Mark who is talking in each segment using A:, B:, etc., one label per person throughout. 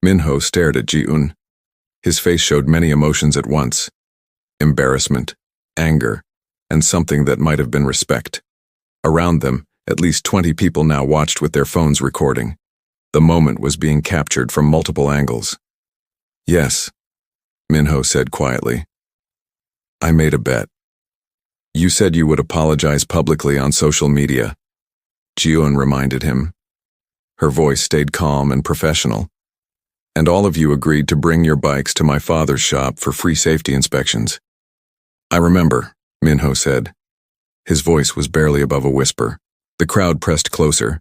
A: Minho stared at Ji-un. His face showed many emotions at once: embarrassment, anger, and something that might have been respect. Around them, at least 20 people now watched with their phones recording. The moment was being captured from multiple angles. "Yes," Minho said quietly. "I made a bet. You said you would apologize publicly on social media," Ji-un reminded him. Her voice stayed calm and professional. "And all of you agreed to bring your bikes to my father's shop for free safety inspections." "I remember," Minho said. His voice was barely above a whisper. The crowd pressed closer.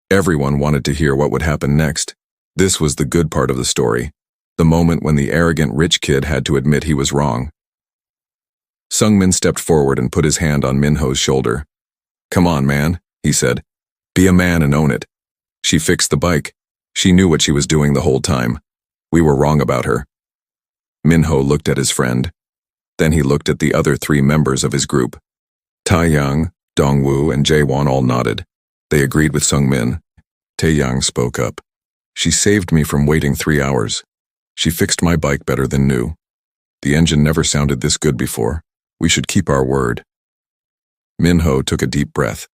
A: Everyone wanted to hear what would happen next. This was the good part of the story, the moment when the arrogant rich kid had to admit he was wrong. Sungmin stepped forward and put his hand on Minho's shoulder. "Come on, man," he said. "Be a man and own it. She fixed the bike. She knew what she was doing the whole time. We were wrong about her." Minho looked at his friend. Then he looked at the other 3 members of his group. Taeyang, Dongwoo, and Jaewon all nodded. They agreed with Sungmin. Taeyang spoke up. "She saved me from waiting 3 hours. She fixed my bike better than new. The engine never sounded this good before. We should keep our word." Minho took a deep breath.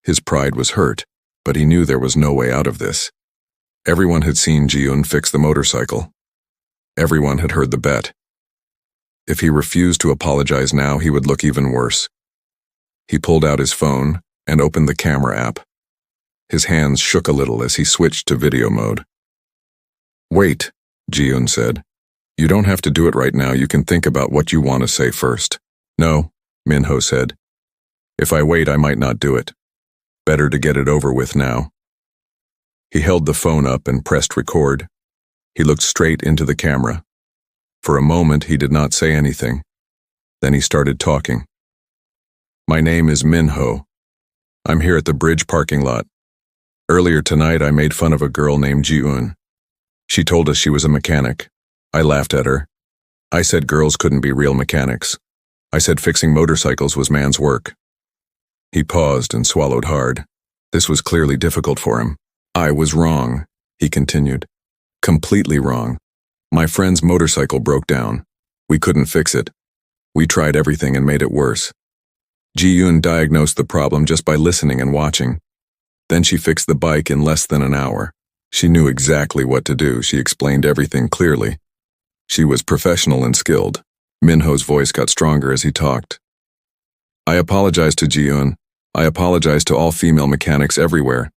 A: His pride was hurt, but he knew there was no way out of this. Everyone had seen Ji-un fix the motorcycle. Everyone had heard the bet. If he refused to apologize now, he would look even worse. He pulled out his phone and opened the camera app. His hands shook a little as he switched to video mode. "Wait," Ji-un said. "You don't have to do it right now. You can think about what you want to say first." "No," Minho said. "If I wait, I might not do it. Better to get it over with now." He held the phone up and pressed record. He looked straight into the camera. For a moment, he did not say anything. Then he started talking. "My name is Minho. I'm here at the bridge parking lot. Earlier tonight, I made fun of a girl named Ji-un. She told us she was a mechanic. I laughed at her. I said girls couldn't be real mechanics. I said fixing motorcycles was man's work." He paused and swallowed hard. This was clearly difficult for him. "I was wrong," he continued. "Completely wrong. My friend's motorcycle broke down. We couldn't fix it. We tried everything and made it worse. Ji-un diagnosed the problem just by listening and watching. Then she fixed the bike in less than an hour. She knew exactly what to do. She explained everything clearly. She was professional and skilled." Minho's voice got stronger as he talked. "I apologize to Ji-un. I apologize to all female mechanics everywhere.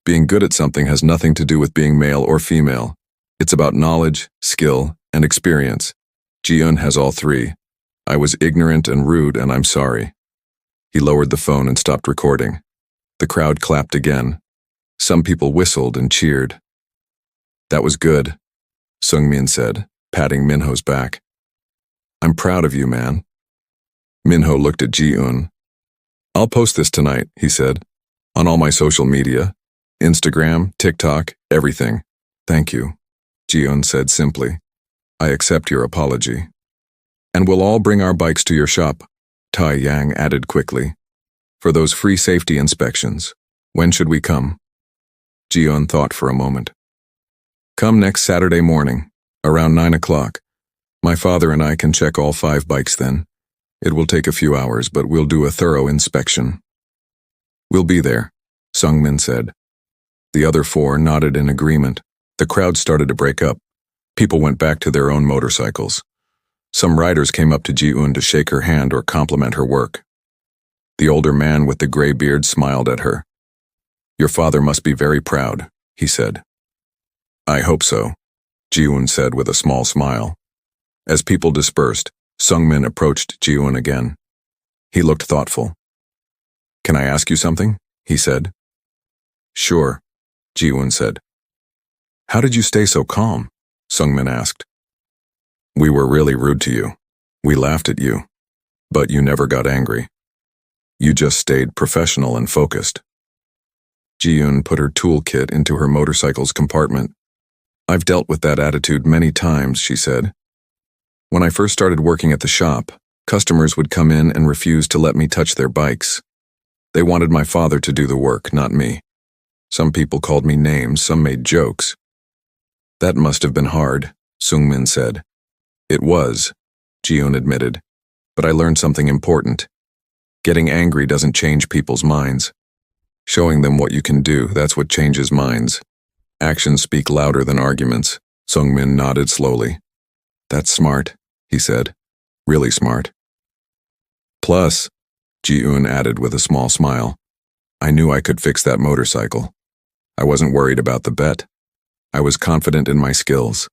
A: Being good at something has nothing to do with being male or female. It's about knowledge, skill, and experience. Ji-un has all 3. I was ignorant and rude, and I'm sorry." He lowered the phone and stopped recording. The crowd clapped again. Some people whistled and cheered. "That was good," Sungmin said, patting Minho's back. "I'm proud of you, man." Minho looked at Ji-un. "I'll post this tonight," he said, "on all my social media, Instagram, TikTok, everything. Thank you," Ji-un said simply. "I accept your apology." "And we'll all bring our bikes to your shop," Taeyang added quickly. "For those free safety inspections. When should we come?" Ji-un thought for a moment. "Come next Saturday morning, around 9 o'clock. My father and I can check all 5 bikes then. It will take a few hours, but we'll do a thorough inspection." "We'll be there," Sungmin said. The other 4 nodded in agreement. The crowd started to break up. People went back to their own motorcycles. Some riders came up to Ji-un to shake her hand or compliment her work. The older man with the gray beard smiled at her. "Your father must be very proud," he said. "I hope so," Ji-un said with a small smile. As people dispersed, Sungmin approached Ji-un again. He looked thoughtful. "Can I ask you something?" he said. "Sure," Ji-un said. "How did you stay so calm?" Sungmin asked. "We were really rude to you. We laughed at you. But you never got angry. You just stayed professional and focused." Ji-un put her toolkit into her motorcycle's compartment. "I've dealt with that attitude many times," she said. "When I first started working at the shop, customers would come in and refuse to let me touch their bikes. They wanted my father to do the work, not me. Some people called me names, some made jokes. That must have been hard, Sungmin said. It was, Jiun admitted. But I learned something important. Getting angry doesn't change people's minds. Showing them what you can do, that's what changes minds. Actions speak louder than arguments. Sungmin nodded slowly. That's smart, he said. Really smart. Plus, Ji-eun added with a small smile, I knew I could fix that motorcycle. I wasn't worried about the bet. I was confident in my skills.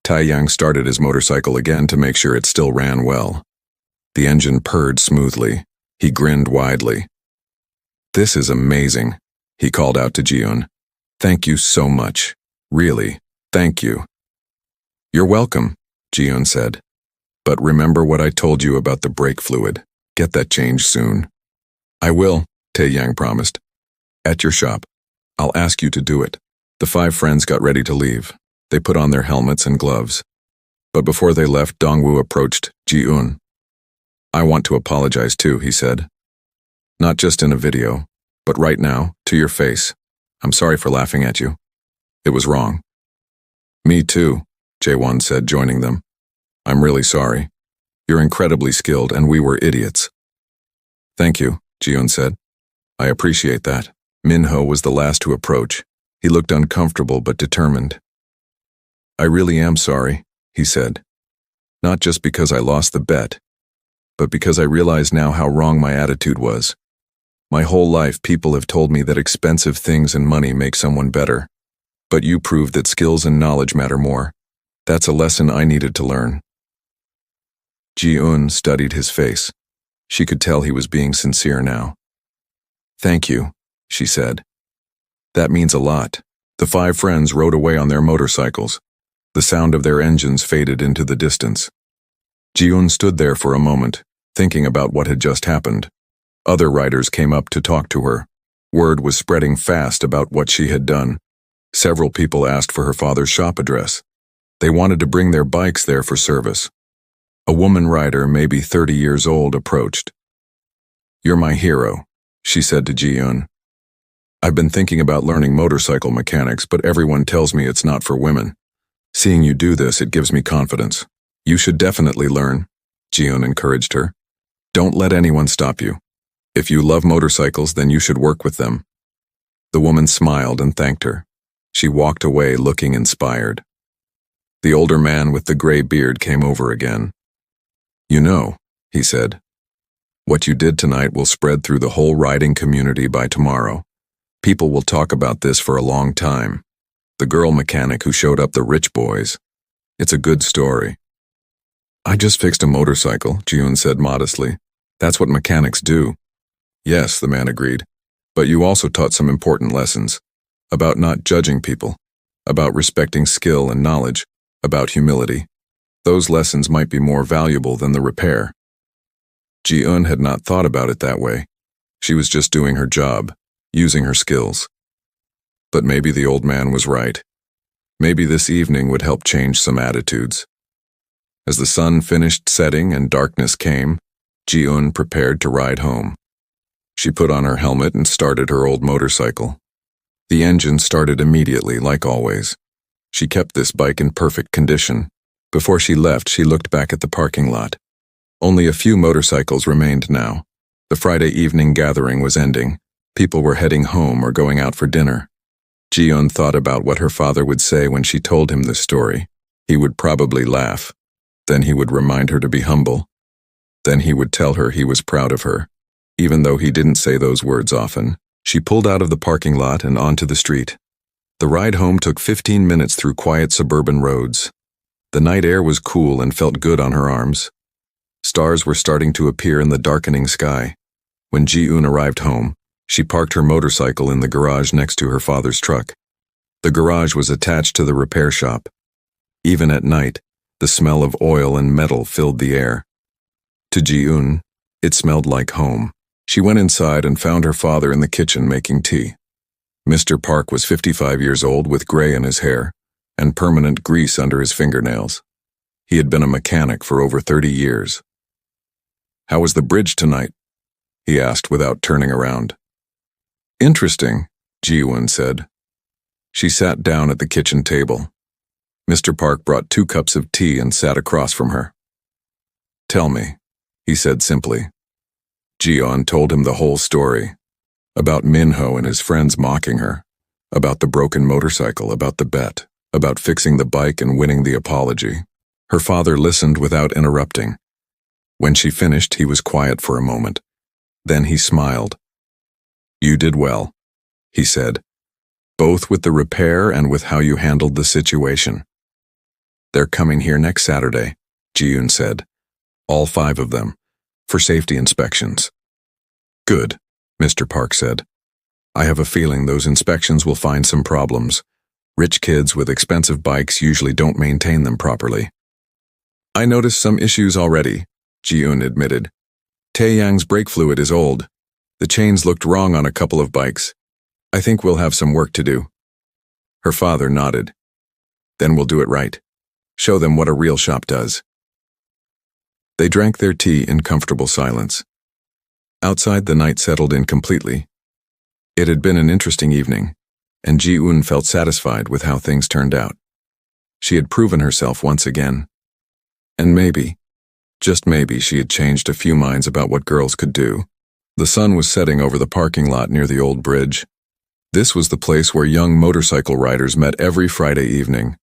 A: Taeyang started his motorcycle again to make sure it still ran well. The engine purred smoothly. He grinned widely. This is amazing, he called out to Ji-eun. Thank you so much. Really, thank you. You're welcome, Ji-eun said. But remember what I told you about the brake fluid. Get that changed soon. I will, Taeyang promised. At your shop. I'll ask you to do it. The 5 friends got ready to leave. They put on their helmets and gloves. But before they left, Dongwoo approached Ji-eun. I want to apologize too, he said. Not just in a video, but right now, to your face. I'm sorry for laughing at you. It was wrong. Me too, Jae-won said, joining them. I'm really sorry. You're incredibly skilled and we were idiots. Thank you, Ji-eun said. I appreciate that. Min-ho was the last to approach. He looked uncomfortable but determined. I really am sorry, he said. Not just because I lost the bet, but because I realize now how wrong my attitude was. My whole life people have told me that expensive things and money make someone better. But you proved that skills and knowledge matter more. That's a lesson I needed to learn. Ji-eun studied his face. She could tell he was being sincere now. Thank you, she said. That means a lot. The 5 friends rode away on their motorcycles. The sound of their engines faded into the distance. Ji-eun stood there for a moment, thinking about what had just happened. Other riders came up to talk to her. Word was spreading fast about what she had done. Several people asked for her father's shop address. They wanted to bring their bikes there for service. A woman rider, maybe 30 years old, approached. You're my hero, she said to Ji-eun. I've been thinking about learning motorcycle mechanics, but everyone tells me it's not for women. Seeing you do this, it gives me confidence. You should definitely learn, Ji-eun encouraged her. Don't let anyone stop you. If you love motorcycles, then you should work with them. The woman smiled and thanked her. She walked away looking inspired. The older man with the gray beard came over again. You know, he said, what you did tonight will spread through the whole riding community by tomorrow. People will talk about this for a long time. The girl mechanic who showed up the rich boys. It's a good story. I just fixed a motorcycle, Ji-eun said modestly. That's what mechanics do. Yes, the man agreed. But you also taught some important lessons. About not judging people. About respecting skill and knowledge. About humility. Those lessons might be more valuable than the repair. Ji-eun had not thought about it that way. She was just doing her job, using her skills. But maybe the old man was right. Maybe this evening would help change some attitudes. As the sun finished setting and darkness came, Ji-eun prepared to ride home. She put on her helmet and started her old motorcycle. The engine started immediately, like always. She kept this bike in perfect condition. Before she left, she looked back at the parking lot. Only a few motorcycles remained now. The Friday evening gathering was ending. People were heading home or going out for dinner. Ji-eun thought about what her father would say when she told him this story. He would probably laugh. Then he would remind her to be humble. Then he would tell her he was proud of her. Even though he didn't say those words often. She pulled out of the parking lot and onto the street. The ride home took 15 minutes through quiet suburban roads. The night air was cool and felt good on her arms. Stars were starting to appear in the darkening sky. When Ji-eun arrived home, she parked her motorcycle in the garage next to her father's truck. The garage was attached to the repair shop. Even at night, the smell of oil and metal filled the air. To Ji-eun, it smelled like home. She went inside and found her father in the kitchen making tea. Mr. Park was 55 years old with gray in his hair and permanent grease under his fingernails. He had been a mechanic for over 30 years. How was the bridge tonight? He asked without turning around. Interesting, Ji-eun said. She sat down at the kitchen table. Mr. Park brought 2 cups of tea and sat across from her. "Tell me," he said simply. Ji-yeon told him the whole story. About Min-ho and his friends mocking her. About the broken motorcycle, about the bet, about fixing the bike and winning the apology. Her father listened without interrupting. When she finished, he was quiet for a moment. Then he smiled. "You did well," he said, "both with the repair and with how you handled the situation." "They're coming here next Saturday," Ji-yoon said. "All 5 of them, for safety inspections." "Good," Mr. Park said. "I have a feeling those inspections will find some problems. Rich kids with expensive bikes usually don't maintain them properly." "I noticed some issues already," Ji-yoon admitted. "Taeyang's brake fluid is old. The chains looked wrong on a couple of bikes. I think we'll have some work to do." Her father nodded. "Then we'll do it right. Show them what a real shop does." They drank their tea in comfortable silence. Outside, the night settled in completely. It had been an interesting evening, and Ji-eun felt satisfied with how things turned out. She had proven herself once again. And maybe, just maybe, she had changed a few minds about what girls could do. The sun was setting over the parking lot near the old bridge. This was the place where young motorcycle riders met every Friday evening.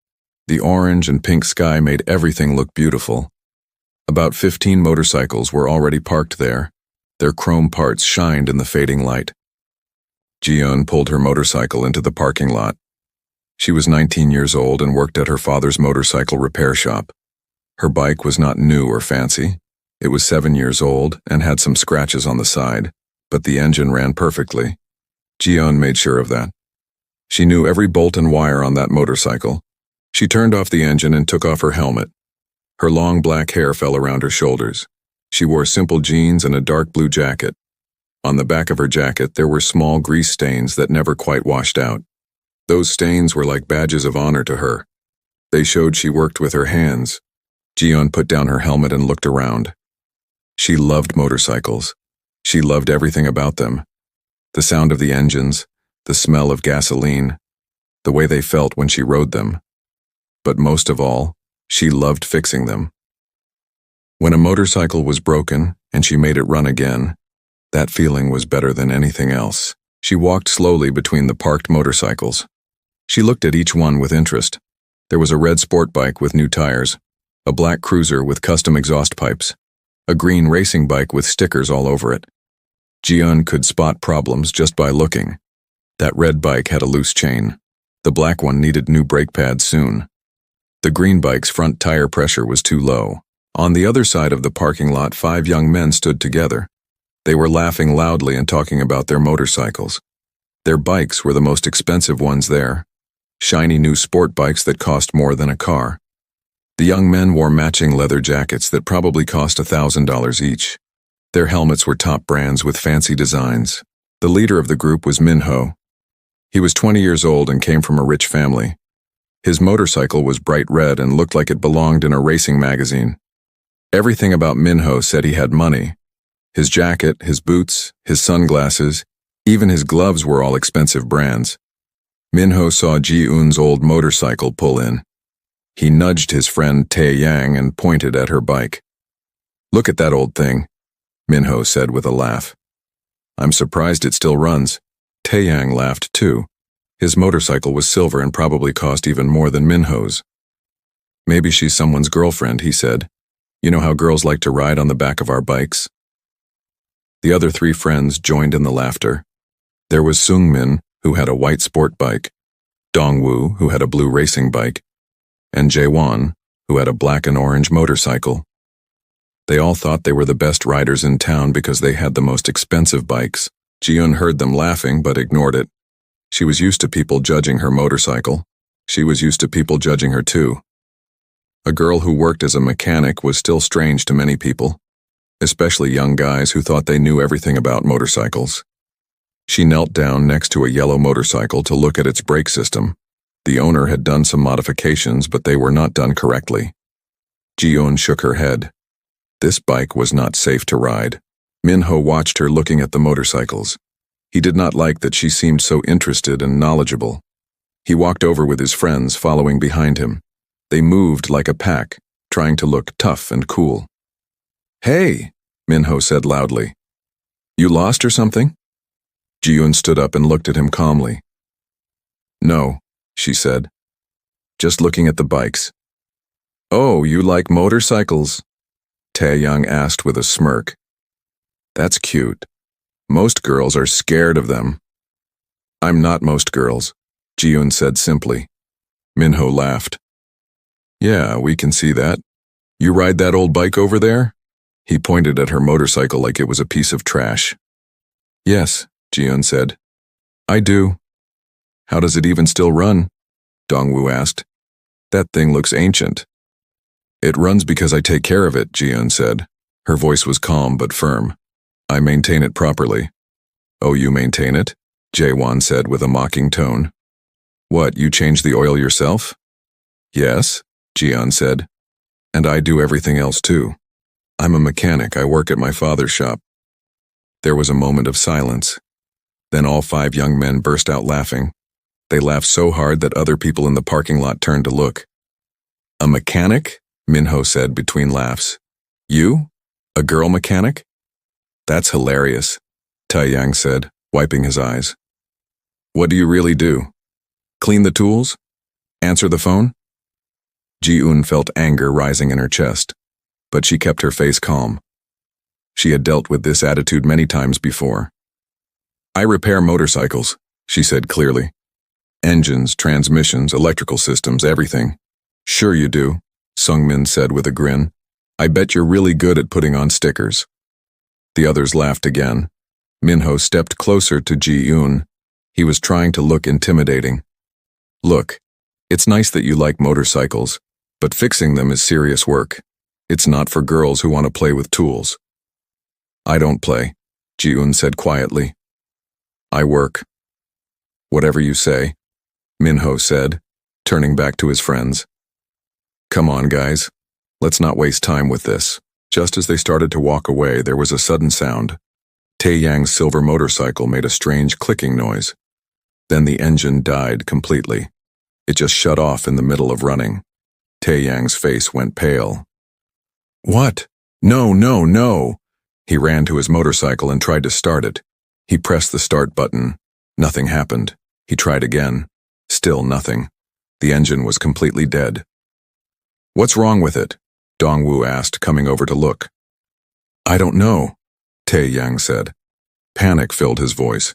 A: The orange and pink sky made everything look beautiful. About 15 motorcycles were already parked there. Their chrome parts shined in the fading light. Ji-yeon pulled her motorcycle into the parking lot. She was 19 years old and worked at her father's motorcycle repair shop. Her bike was not new or fancy. It was 7 years old and had some scratches on the side, but the engine ran perfectly. Ji-yeon made sure of that. She knew every bolt and wire on that motorcycle. She turned off the engine and took off her helmet. Her long black hair fell around her shoulders. She wore simple jeans and a dark blue jacket. On the back of her jacket there were small grease stains that never quite washed out. Those stains were like badges of honor to her. They showed she worked with her hands. Ji-yeon put down her helmet and looked around. She loved motorcycles. She loved everything about them. The sound of the engines, the smell of gasoline, the way they felt when she rode them. But most of all, she loved fixing them. When a motorcycle was broken and she made it run again, that feeling was better than anything else. She walked slowly between the parked motorcycles. She looked at each one with interest. There was a red sport bike with new tires, a black cruiser with custom exhaust pipes, a green racing bike with stickers all over it. Ji-yeon could spot problems just by looking. That red bike had a loose chain. The black one needed new brake pads soon. The green bike's front tire pressure was too low. On the other side of the parking lot, 5 young men stood together. They were laughing loudly and talking about their motorcycles. Their bikes were the most expensive ones there. Shiny new sport bikes that cost more than a car. The young men wore matching leather jackets that probably cost $1,000 each. Their helmets were top brands with fancy designs. The leader of the group was Min-ho. He was 20 years old and came from a rich family. His motorcycle was bright red and looked like it belonged in a racing magazine. Everything about Min-ho said he had money. His jacket, his boots, his sunglasses, even his gloves were all expensive brands. Min-ho saw Ji-eun's old motorcycle pull in. He nudged his friend Taeyang and pointed at her bike. "Look at that old thing," Min-ho said with a laugh. "I'm surprised it still runs." Taeyang laughed too. His motorcycle was silver and probably cost even more than Min-ho's. "Maybe she's someone's girlfriend," he said. "You know how girls like to ride on the back of our bikes?" The other 3 friends joined in the laughter. There was Sung-min, who had a white sport bike, Dong-woo, who had a blue racing bike, and Jae-won, who had a black and orange motorcycle. They all thought they were the best riders in town because they had the most expensive bikes. Ji-yeon heard them laughing but ignored it. She was used to people judging her motorcycle. She was used to people judging her too. A girl who worked as a mechanic was still strange to many people, especially young guys who thought they knew everything about motorcycles. She knelt down next to a yellow motorcycle to look at its brake system. The owner had done some modifications, but they were not done correctly. Ji-yeon shook her head. This bike was not safe to ride. Min-ho watched her looking at the motorcycles. He did not like that she seemed so interested and knowledgeable. He walked over with his friends, following behind him. They moved like a pack, trying to look tough and cool. "Hey," Minho said loudly. "You lost or something?" Ji-yoon stood up and looked at him calmly. "No," she said. "Just looking at the bikes." "Oh, you like motorcycles?" Tae-young asked with a smirk. "That's cute. Most girls are scared of them." "I'm not most girls," Ji-yoon said simply. Minho laughed. "Yeah, we can see that. You ride that old bike over there?" He pointed at her motorcycle like it was a piece of trash. "Yes," Ji-yoon said. "I do." "How does it even still run?" Dongwoo asked. "That thing looks ancient." "It runs because I take care of it," Ji-yoon said. Her voice was calm but firm. "I maintain it properly." "Oh, you maintain it?" Jae-won said with a mocking tone. "What, you change the oil yourself?" "Yes," Ji-yeon said. "And I do everything else too. I'm a mechanic. I work at my father's shop." There was a moment of silence. Then all 5 young men burst out laughing. They laughed so hard that other people in the parking lot turned to look. "A mechanic?" Minho said between laughs. "You? A girl mechanic?" "That's hilarious," Tae-yang said, wiping his eyes. "What do you really do? Clean the tools? Answer the phone?" Ji-eun felt anger rising in her chest, but she kept her face calm. She had dealt with this attitude many times before. "I repair motorcycles," she said clearly. "Engines, transmissions, electrical systems, everything." "Sure you do," Sungmin said with a grin. "I bet you're really good at putting on stickers." The others laughed again. Minho stepped closer to Ji-eun. He was trying to look intimidating. "Look, it's nice that you like motorcycles, but fixing them is serious work. It's not for girls who want to play with tools." "I don't play," Ji-eun said quietly. "I work." "Whatever you say," Minho said, turning back to his friends. "Come on, guys. Let's not waste time with this." Just as they started to walk away, there was a sudden sound. Tae-yang's silver motorcycle made a strange clicking noise. Then the engine died completely. It just shut off in the middle of running. Tae-yang's face went pale. "What? No, no, no!" He ran to his motorcycle and tried to start it. He pressed the start button. Nothing happened. He tried again. Still nothing. The engine was completely dead. "What's wrong with it?" Dongwoo asked, coming over to look. "I don't know," Tae-yang said. Panic filled his voice.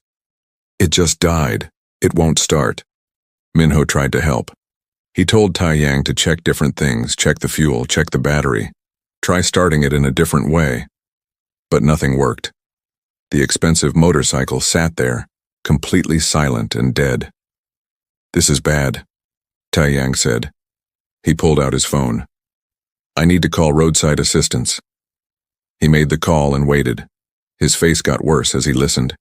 A: "It just died. It won't start." Minho tried to help. He told Tae-yang to check different things, check the fuel, check the battery. Try starting it in a different way. But nothing worked. The expensive motorcycle sat there, completely silent and dead. "This is bad," Tae-yang said. He pulled out his phone. "I need to call roadside assistance." He made the call and waited. His face got worse as he listened.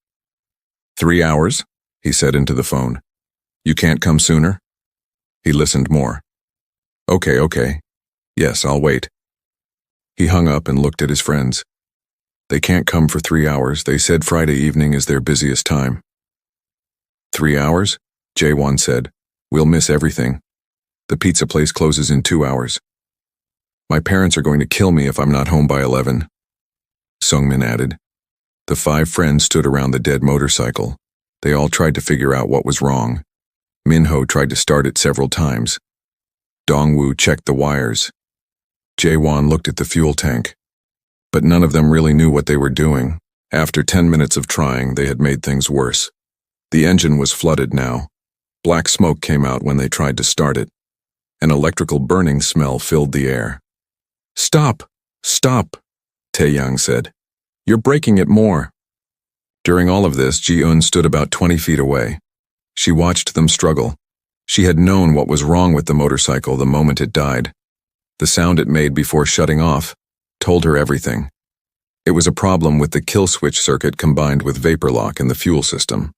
A: "3 hours?" he said into the phone. "You can't come sooner?" He listened more. Okay. Yes, I'll wait." He hung up and looked at his friends. "They can't come for 3 hours. They said Friday evening is their busiest time." 3 hours? Jae-won said. "We'll miss everything. The pizza place closes in 2 hours. My parents are going to kill me if I'm not home by 11. Sungmin added. The 5 friends stood around the dead motorcycle. They all tried to figure out what was wrong. Minho tried to start it several times. Dongwoo checked the wires. Jae-won looked at the fuel tank. But none of them really knew what they were doing. After 10 minutes of trying, they had made things worse. The engine was flooded now. Black smoke came out when they tried to start it. An electrical burning smell filled the air. "Stop! Stop!" Tae-young said. "You're breaking it more." During all of this, Ji-eun stood about 20 feet away. She watched them struggle. She had known what was wrong with the motorcycle the moment it died. The sound it made before shutting off told her everything. It was a problem with the kill switch circuit combined with vapor lock in the fuel system.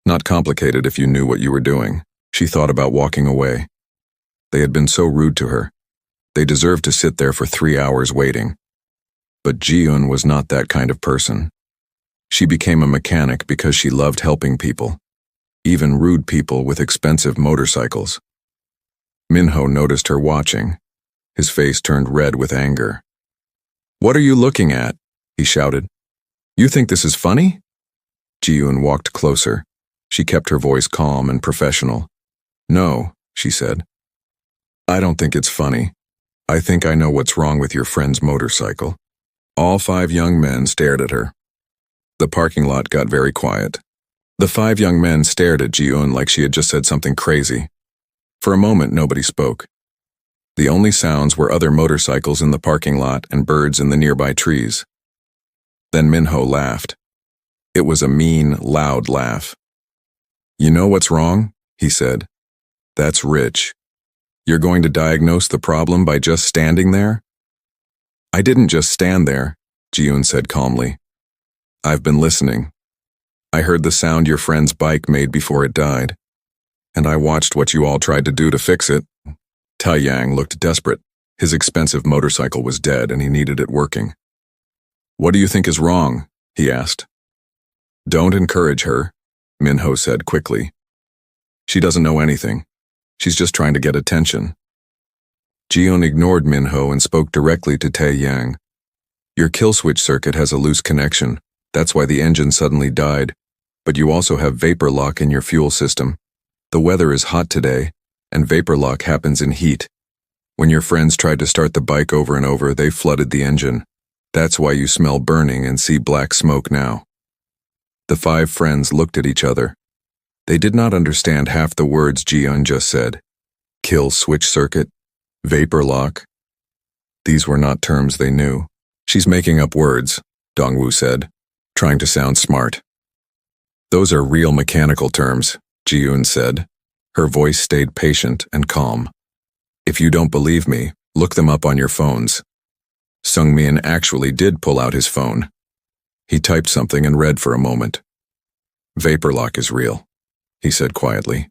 A: Not complicated if you knew what you were doing. She thought about walking away. They had been so rude to her. They deserved to sit there for 3 hours waiting. But Ji-eun was not that kind of person. She became a mechanic because she loved helping people. even rude people with expensive motorcycles. Minho noticed her watching. His face turned red with anger. "What are you looking at?" he shouted. "You think this is funny?" Ji-yoon walked closer. She kept her voice calm and professional. "No," she said. "I don't think it's funny. I think I know what's wrong with your friend's motorcycle." All 5 young men stared at her. The parking lot got very quiet. The 5 young men stared at Ji-yoon like she had just said something crazy. For a moment, nobody spoke. The only sounds were other motorcycles in the parking lot and birds in the nearby trees. Then Minho laughed. It was a mean, loud laugh. "You know what's wrong?" he said. "That's rich. You're going to diagnose the problem by just standing there?" "I didn't just stand there," Ji-yoon said calmly. "I've been listening. I heard the sound your friend's bike made before it died, and I watched what you all tried to do to fix it." Tae-yang looked desperate. His expensive motorcycle was dead and he needed it working. "What do you think is wrong?" he asked. "Don't encourage her," Minho said quickly. "She doesn't know anything. She's just trying to get attention." Ji-yoon ignored Minho and spoke directly to Tae-yang. "Your kill switch circuit has a loose connection. That's why the engine suddenly died. But you also have vapor lock in your fuel system. The weather is hot today, and vapor lock happens in heat. When your friends tried to start the bike over and over, they flooded the engine. That's why you smell burning and see black smoke now." The 5 friends looked at each other. They did not understand half the words Ji-yoon just said. Kill switch circuit, vapor lock. These were not terms they knew. "She's making up words," Dongwoo said, trying to sound smart. "Those are real mechanical terms," Ji-yoon said. Her voice stayed patient and calm. "If you don't believe me, look them up on your phones." Sung-min actually did pull out his phone. He typed something and read for a moment. "Vapor lock is real," he said quietly.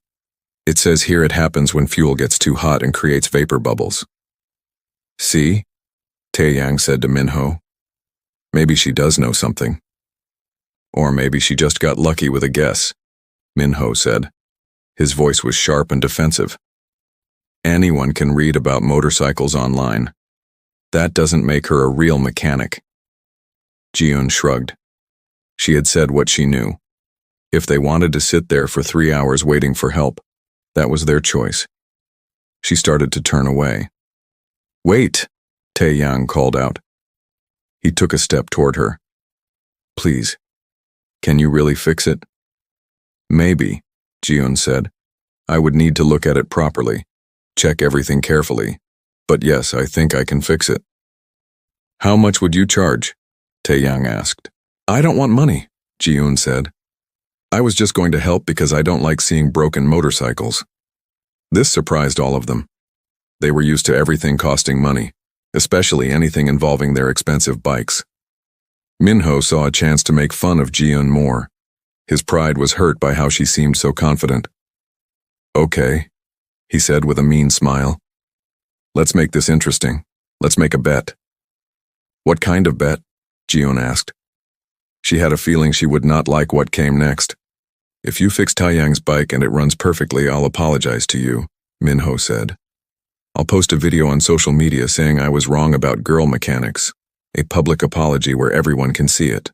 A: "It says here it happens when fuel gets too hot and creates vapor bubbles." "See?" Tae-yang said to Minho. "Maybe she does know something. Or maybe she just got lucky with a guess," Minho said. His voice was sharp and defensive. "Anyone can read about motorcycles online. That doesn't make her a real mechanic." Ji-yoon shrugged. She had said what she knew. If they wanted to sit there for 3 hours waiting for help, that was their choice. She started to turn away. "Wait," Tae-yang called out. He took a step toward her. "Please, can you really fix it?" "Maybe," Ji-yoon said. "I would need to look at it properly, check everything carefully. But yes, I think I can fix it." "How much would you charge?" Tae-yang asked. "I don't want money," Ji-yoon said. "I was just going to help because I don't like seeing broken motorcycles." This surprised all of them. They were used to everything costing money, especially anything involving their expensive bikes. Minho saw a chance to make fun of Ji-yoon more. His pride was hurt by how she seemed so confident. "Okay," he said with a mean smile. "Let's make this interesting. Let's make a bet." "What kind of bet?" Ji-yoon asked. She had a feeling she would not like what came next. "If you fix Tae-yang's bike and it runs perfectly, I'll apologize to you," Minho said. "I'll post a video on social media saying I was wrong about girl mechanics, a public apology where everyone can see it."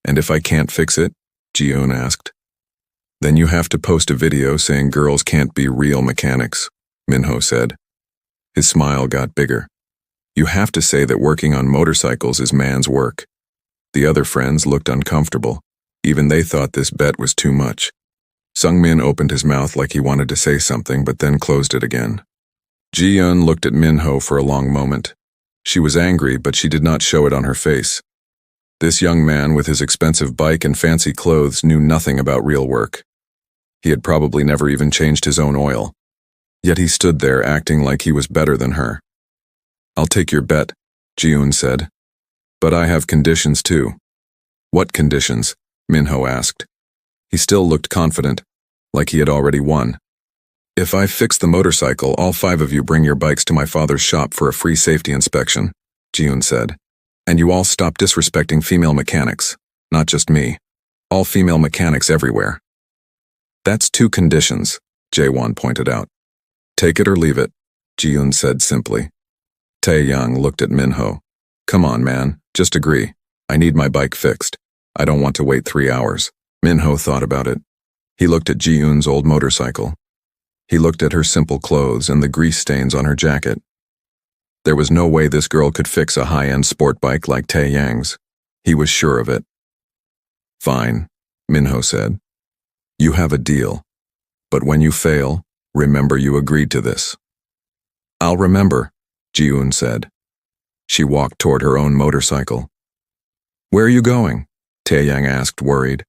A: "And if I can't fix it?" Ji-yoon asked. "Then you have to post a video saying girls can't be real mechanics," Minho said. His smile got bigger. "You have to say that working on motorcycles is man's work." The other friends looked uncomfortable. Even they thought this bet was too much. Sung-min opened his mouth like he wanted to say something, but then closed it again. Ji-yoon looked at Minho for a long moment. She was angry, but she did not show it on her face. This young man with his expensive bike and fancy clothes knew nothing about real work. He had probably never even changed his own oil. Yet he stood there acting like he was better than her. "I'll take your bet," Ji-yoon said. "But I have conditions too." "What conditions?" Minho asked. He still looked confident, like he had already won. "If I fix the motorcycle, all 5 of you bring your bikes to my father's shop for a free safety inspection," Ji-yoon said. "And you all stop disrespecting female mechanics, not just me. All female mechanics everywhere." That's two conditions, Jae-won pointed out. Take it or leave it, Ji-yoon said simply. Tae-young looked at Min-ho. Come on, man, just agree. I need my bike fixed. I don't want to wait 3 hours. Min-ho thought about it. He looked at Ji-yoon's old motorcycle. He looked at her simple clothes and the grease stains on her jacket. There was no way this girl could fix a high-end sport bike like Tae-yang's. He was sure of it. Fine, Min-ho said. You have a deal. But when you fail, remember you agreed to this. I'll remember, Ji-yoon said. She walked toward her own motorcycle. Where are you going? Tae-yang asked, worried.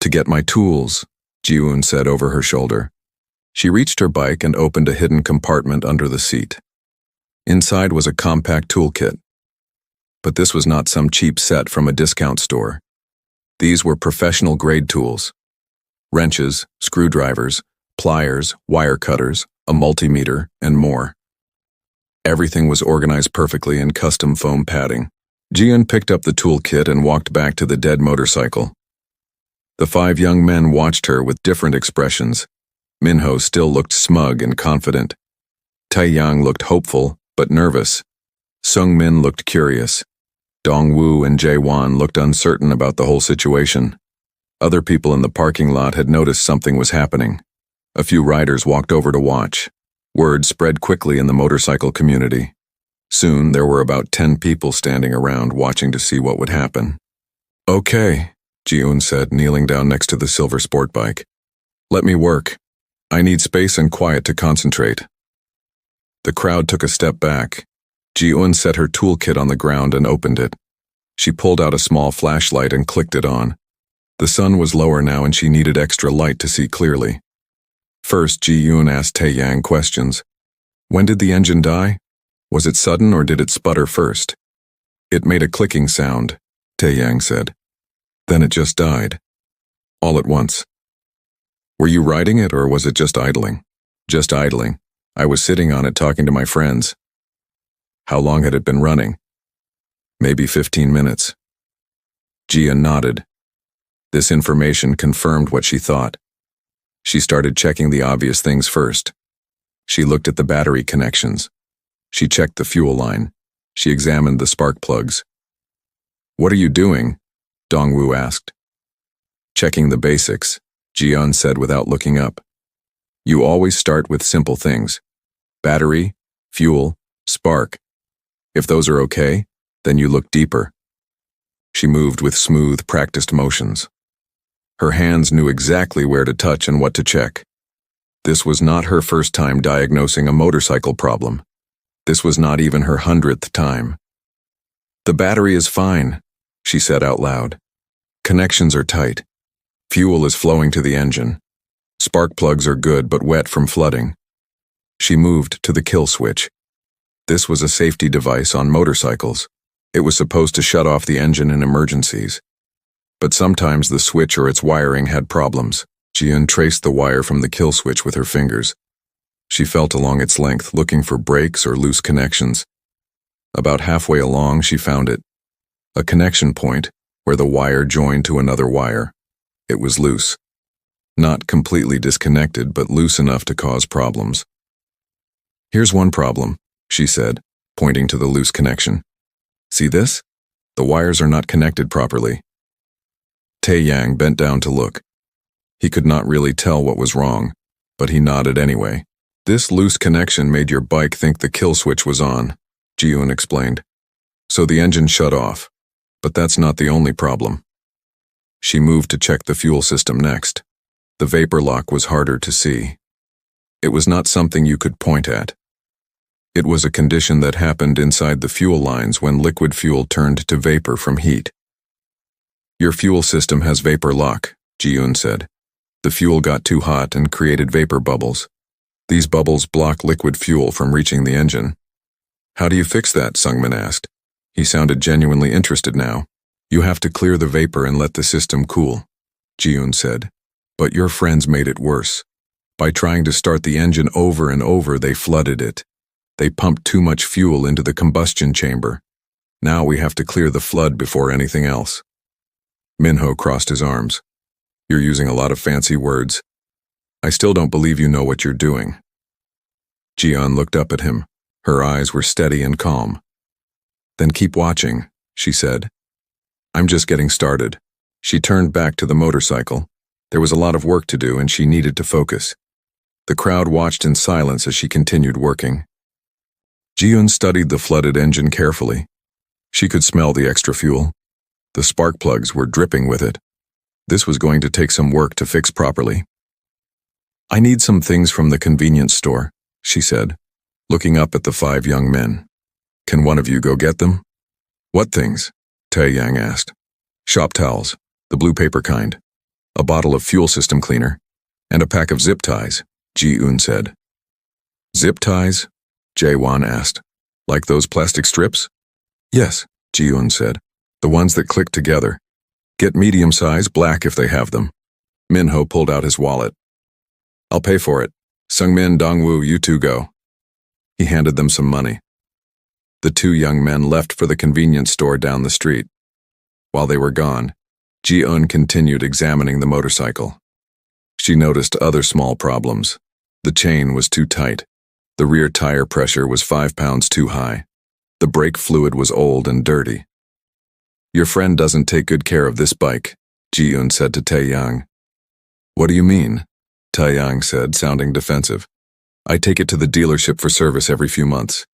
A: To get my tools, Ji-yoon said over her shoulder. She reached her bike and opened a hidden compartment under the seat. Inside was a compact toolkit. But this was not some cheap set from a discount store. These were professional-grade tools. Wrenches, screwdrivers, pliers, wire cutters, a multimeter, and more. Everything was organized perfectly in custom foam padding. Ji-yoon picked up the toolkit and walked back to the dead motorcycle. The 5 young men watched her with different expressions. Min-ho still looked smug and confident. Tae-yang looked hopeful, but nervous. Sung-min looked curious. Dong-woo and Jae-won looked uncertain about the whole situation. Other people in the parking lot had noticed something was happening. A few riders walked over to watch. Word spread quickly in the motorcycle community. Soon there were about 10 people standing around watching to see what would happen. Okay, Ji-yoon said, kneeling down next to the silver sport bike. Let me work. I need space and quiet to concentrate. The crowd took a step back. Ji-yoon set her toolkit on the ground and opened it. She pulled out a small flashlight and clicked it on. The sun was lower now and she needed extra light to see clearly. First, Ji-yoon asked Tae-yang questions. When did the engine die? Was it sudden or did it sputter first? It made a clicking sound, Tae-yang said. Then it just died. All at once. Were you riding it or was it just idling? Just idling. I was sitting on it talking to my friends. How long had it been running? Maybe 15 minutes. Ji-yoon nodded. This information confirmed what she thought. She started checking the obvious things first. She looked at the battery connections. She checked the fuel line. She examined the spark plugs. What are you doing? Dong-woo asked. Checking the basics, Ji-yoon said without looking up. You always start with simple things. Battery, fuel, spark. If those are okay, then you look deeper. She moved with smooth, practiced motions. Her hands knew exactly where to touch and what to check. This was not her first time diagnosing a motorcycle problem. This was not even her 100th time. The battery is fine, she said out loud. Connections are tight. Fuel is flowing to the engine. Spark plugs are good but wet from flooding. She moved to the kill switch. This was a safety device on motorcycles. It was supposed to shut off the engine in emergencies. But sometimes the switch or its wiring had problems. Ji-yoon traced the wire from the kill switch with her fingers. She felt along its length, looking for breaks or loose connections. About halfway along, she found it. A connection point where the wire joined to another wire. It was loose. Not completely disconnected, but loose enough to cause problems. Here's one problem, she said, pointing to the loose connection. See this? The wires are not connected properly. Tae-yang bent down to look. He could not really tell what was wrong, but he nodded anyway. This loose connection made your bike think the kill switch was on, Ji-yoon explained. So the engine shut off. But that's not the only problem. She moved to check the fuel system next. The vapor lock was harder to see. It was not something you could point at. It was a condition that happened inside the fuel lines when liquid fuel turned to vapor from heat. Your fuel system has vapor lock, Ji-yoon said. The fuel got too hot and created vapor bubbles. These bubbles block liquid fuel from reaching the engine. How do you fix that? Sung-min asked. He sounded genuinely interested now. You have to clear the vapor and let the system cool, Ji-yoon said. But your friends made it worse. By trying to start the engine over and over, they flooded it. They pumped too much fuel into the combustion chamber. Now we have to clear the flood before anything else. Min-ho crossed his arms. You're using a lot of fancy words. I still don't believe you know what you're doing. Jian looked up at him. Her eyes were steady and calm. Then keep watching, she said. I'm just getting started. She turned back to the motorcycle. There was a lot of work to do and she needed to focus. The crowd watched in silence as she continued working. Jiun studied the flooded engine carefully. She could smell the extra fuel. The spark plugs were dripping with it. This was going to take some work to fix properly. I need some things from the convenience store, she said, looking up at the 5 young men. Can one of you go get them? What things? Taeyang asked. Shop towels, the blue paper kind, a bottle of fuel system cleaner, and a pack of zip ties, Ji-un said. Zip ties? Jae-won asked. Like those plastic strips? Yes, Ji-un said. The ones that click together. Get medium-size black if they have them. Minho pulled out his wallet. I'll pay for it. Sungmin, Dongwoo, you two go. He handed them some money. The 2 young men left for the convenience store down the street. While they were gone, Ji-un continued examining the motorcycle. She noticed other small problems. The chain was too tight. The rear tire pressure was 5 pounds too high. The brake fluid was old and dirty. Your friend doesn't take good care of this bike, Ji-un said to Taeyang. What do you mean? Taeyang said, sounding defensive. I take it to the dealership for service every few months.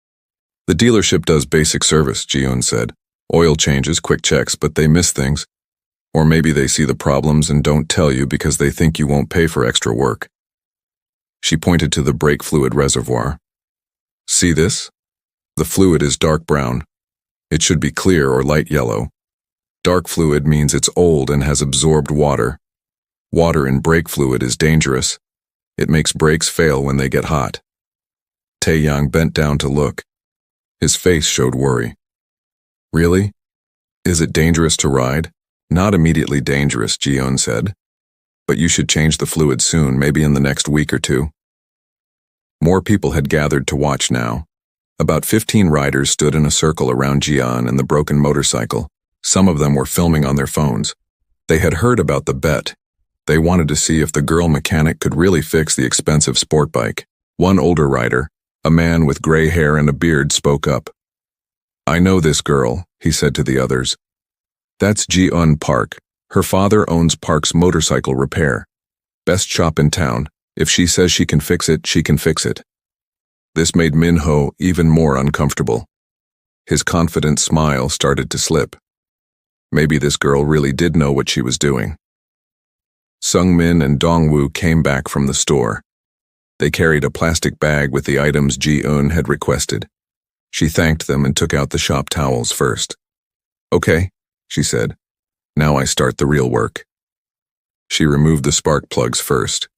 A: The dealership does basic service, Ji-un said. Oil changes, quick checks, but they miss things. Or maybe they see the problems and don't tell you because they think you won't pay for extra work. She pointed to the brake fluid reservoir. See this? The fluid is dark brown. It should be clear or light yellow. Dark fluid means it's old and has absorbed water. Water in brake fluid is dangerous. It makes brakes fail when they get hot. Taeyang bent down to look. His face showed worry. Really? Is it dangerous to ride? Not immediately dangerous, Ji-un said. But you should change the fluid soon, maybe in the next week or 2. More people had gathered to watch now. About 15 riders stood in a circle around Jian and the broken motorcycle. Some of them were filming on their phones. They had heard about the bet. They wanted to see if the girl mechanic could really fix the expensive sport bike. One older rider, a man with gray hair and a beard, spoke up. I know this girl, he said to the others. That's Ji-un Park. Her father owns Park's motorcycle repair. Best shop in town. If she says she can fix it, she can fix it. This made Minho even more uncomfortable. His confident smile started to slip. Maybe this girl really did know what she was doing. Sungmin and Dongwoo came back from the store. They carried a plastic bag with the items Ji-un had requested. She thanked them and took out the shop towels first. Okay, she said. Now I start the real work. She removed the spark plugs first.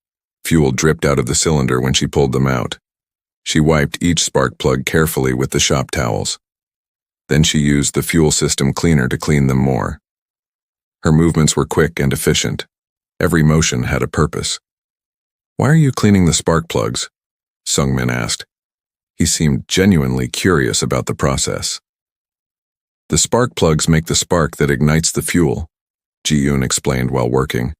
A: Fuel dripped out of the cylinder when she pulled them out. She wiped each spark plug carefully with the shop towels. Then she used the fuel system cleaner to clean them more. Her movements were quick and efficient. Every motion had a purpose. Why are you cleaning the spark plugs? Sungmin asked. He seemed genuinely curious about the process. The spark plugs make the spark that ignites the fuel, Ji-un explained while working.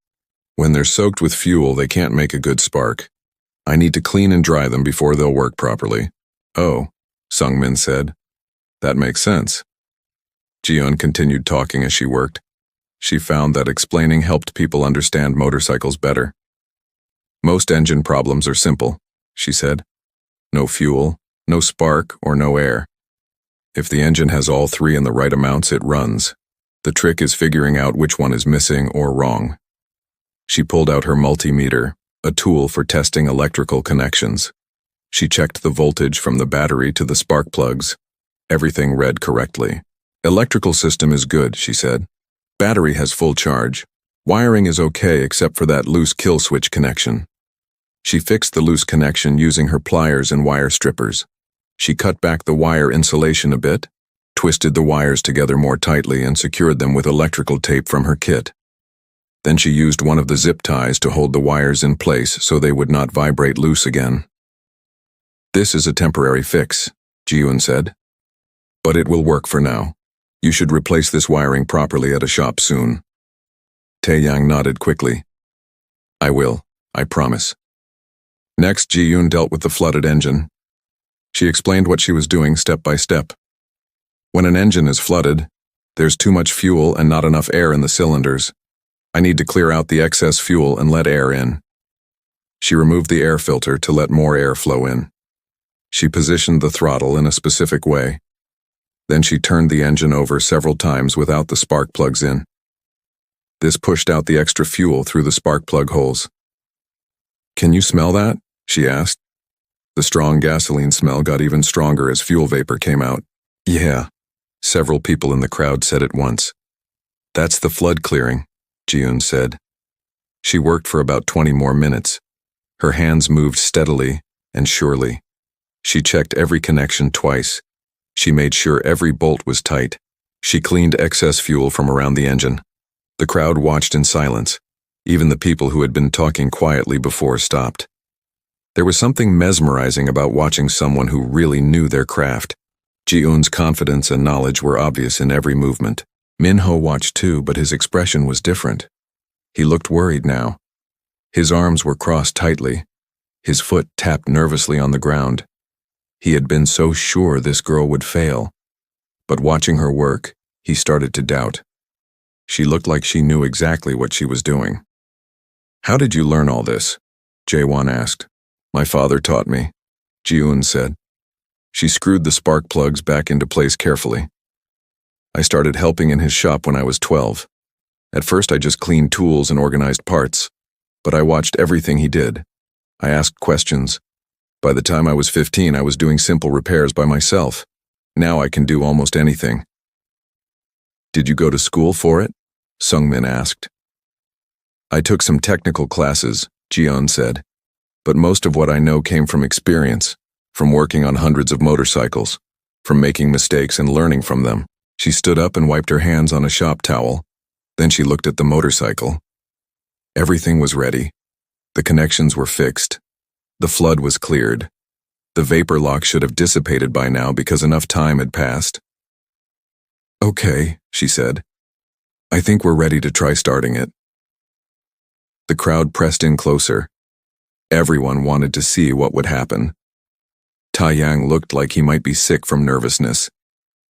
A: When they're soaked with fuel, they can't make a good spark. I need to clean and dry them before they'll work properly. Oh, Sungmin said. That makes sense. Ji-un continued talking as she worked. She found that explaining helped people understand motorcycles better. Most engine problems are simple, she said. No fuel, no spark, or no air. If the engine has all 3 in the right amounts, it runs. The trick is figuring out which one is missing or wrong. She pulled out her multimeter, a tool for testing electrical connections. She checked the voltage from the battery to the spark plugs. Everything read correctly. Electrical system is good, she said. Battery has full charge. Wiring is okay except for that loose kill switch connection. She fixed the loose connection using her pliers and wire strippers. She cut back the wire insulation a bit, twisted the wires together more tightly and secured them with electrical tape from her kit. Then she used one of the zip ties to hold the wires in place so they would not vibrate loose again. This is a temporary fix, Ji-un said. But it will work for now. You should replace this wiring properly at a shop soon. Taeyang nodded quickly. I will, I promise. Next, Ji-yoon dealt with the flooded engine. She explained what she was doing step by step. When an engine is flooded, there's too much fuel and not enough air in the cylinders. I need to clear out the excess fuel and let air in. She removed the air filter to let more air flow in. She positioned the throttle in a specific way. Then she turned the engine over several times without the spark plugs in. This pushed out the extra fuel through the spark plug holes. "Can you smell that?" she asked. The strong gasoline smell got even stronger as fuel vapor came out. "Yeah," several people in the crowd said at once. "That's the flood clearing," Ji-yoon said. She worked for about 20 more minutes. Her hands moved steadily and surely. She checked every connection twice. She made sure every bolt was tight. She cleaned excess fuel from around the engine. The crowd watched in silence. Even the people who had been talking quietly before stopped. There was something mesmerizing about watching someone who really knew their craft. Ji-yoon's confidence and knowledge were obvious in every movement. Min-ho watched too, but his expression was different. He looked worried now. His arms were crossed tightly. His foot tapped nervously on the ground. He had been so sure this girl would fail. But watching her work, he started to doubt. She looked like she knew exactly what she was doing. "How did you learn all this?" Jae-won asked. "My father taught me," Ji-yoon said. She screwed the spark plugs back into place carefully. "I started helping in his shop when I was 12. At first I just cleaned tools and organized parts, but I watched everything he did. I asked questions. By the time I was 15, I was doing simple repairs by myself. Now I can do almost anything." "Did you go to school for it?" Sungmin asked. "I took some technical classes," Ji-yoon said, "but most of what I know came from experience, from working on hundreds of motorcycles, from making mistakes and learning from them." She stood up and wiped her hands on a shop towel. Then she looked at the motorcycle. Everything was ready. The connections were fixed. The flood was cleared. The vapor lock should have dissipated by now because enough time had passed. "Okay," she said. "I think we're ready to try starting it." The crowd pressed in closer. Everyone wanted to see what would happen. Taeyang looked like he might be sick from nervousness.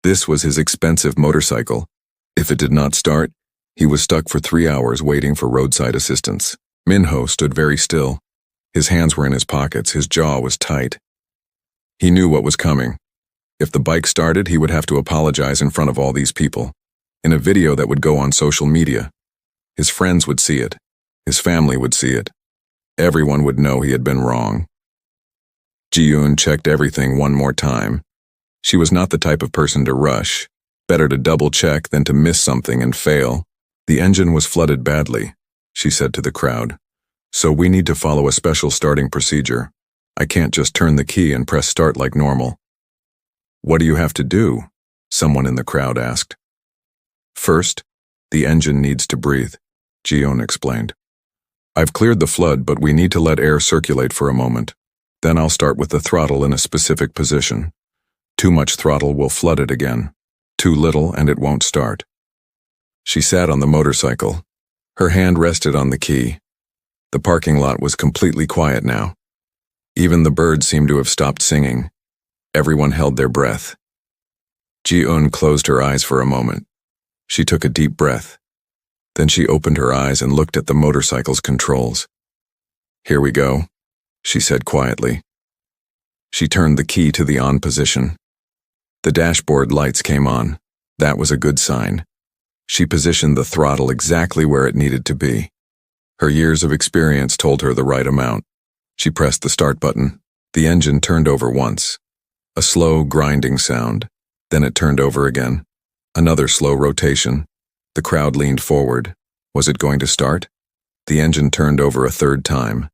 A: This was his expensive motorcycle. If it did not start, he was stuck for 3 hours waiting for roadside assistance. Min-ho stood very still. His hands were in his pockets, his jaw was tight. He knew what was coming. If the bike started, he would have to apologize in front of all these people, in a video that would go on social media. His friends would see it. His family would see it. Everyone would know he had been wrong. Ji-yoon checked everything one more time. She was not the type of person to rush. Better to double-check than to miss something and fail. "The engine was flooded badly," she said to the crowd. "So we need to follow a special starting procedure. I can't just turn the key and press start like normal." "What do you have to do?" someone in the crowd asked. "First, the engine needs to breathe," Ji-yoon explained. "I've cleared the flood, but we need to let air circulate for a moment. Then I'll start with the throttle in a specific position. Too much throttle will flood it again. Too little and it won't start." She sat on the motorcycle. Her hand rested on the key. The parking lot was completely quiet now. Even the birds seemed to have stopped singing. Everyone held their breath. Ji-eun closed her eyes for a moment. She took a deep breath. Then she opened her eyes and looked at the motorcycle's controls. "Here we go," she said quietly. She turned the key to the on position. The dashboard lights came on. That was a good sign. She positioned the throttle exactly where it needed to be. Her years of experience told her the right amount. She pressed the start button. The engine turned over once. A slow, grinding sound. Then it turned over again. Another slow rotation. The crowd leaned forward. Was it going to start? The engine turned over a third time.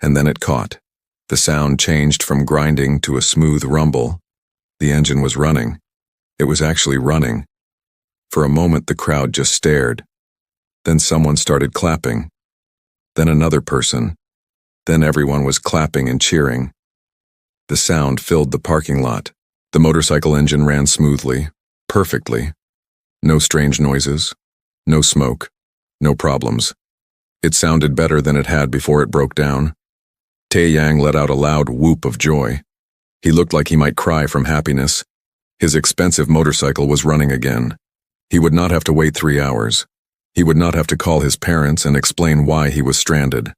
A: And then it caught. The sound changed from grinding to a smooth rumble. The engine was running. It was actually running. For a moment, the crowd just stared. Then someone started clapping. Then another person. Then everyone was clapping and cheering. The sound filled the parking lot. The motorcycle engine ran smoothly, perfectly. No strange noises, no smoke, no problems. It sounded better than it had before it broke down. Tae-yang let out a loud whoop of joy. He looked like he might cry from happiness. His expensive motorcycle was running again. He would not have to wait 3 hours. He would not have to call his parents and explain why he was stranded.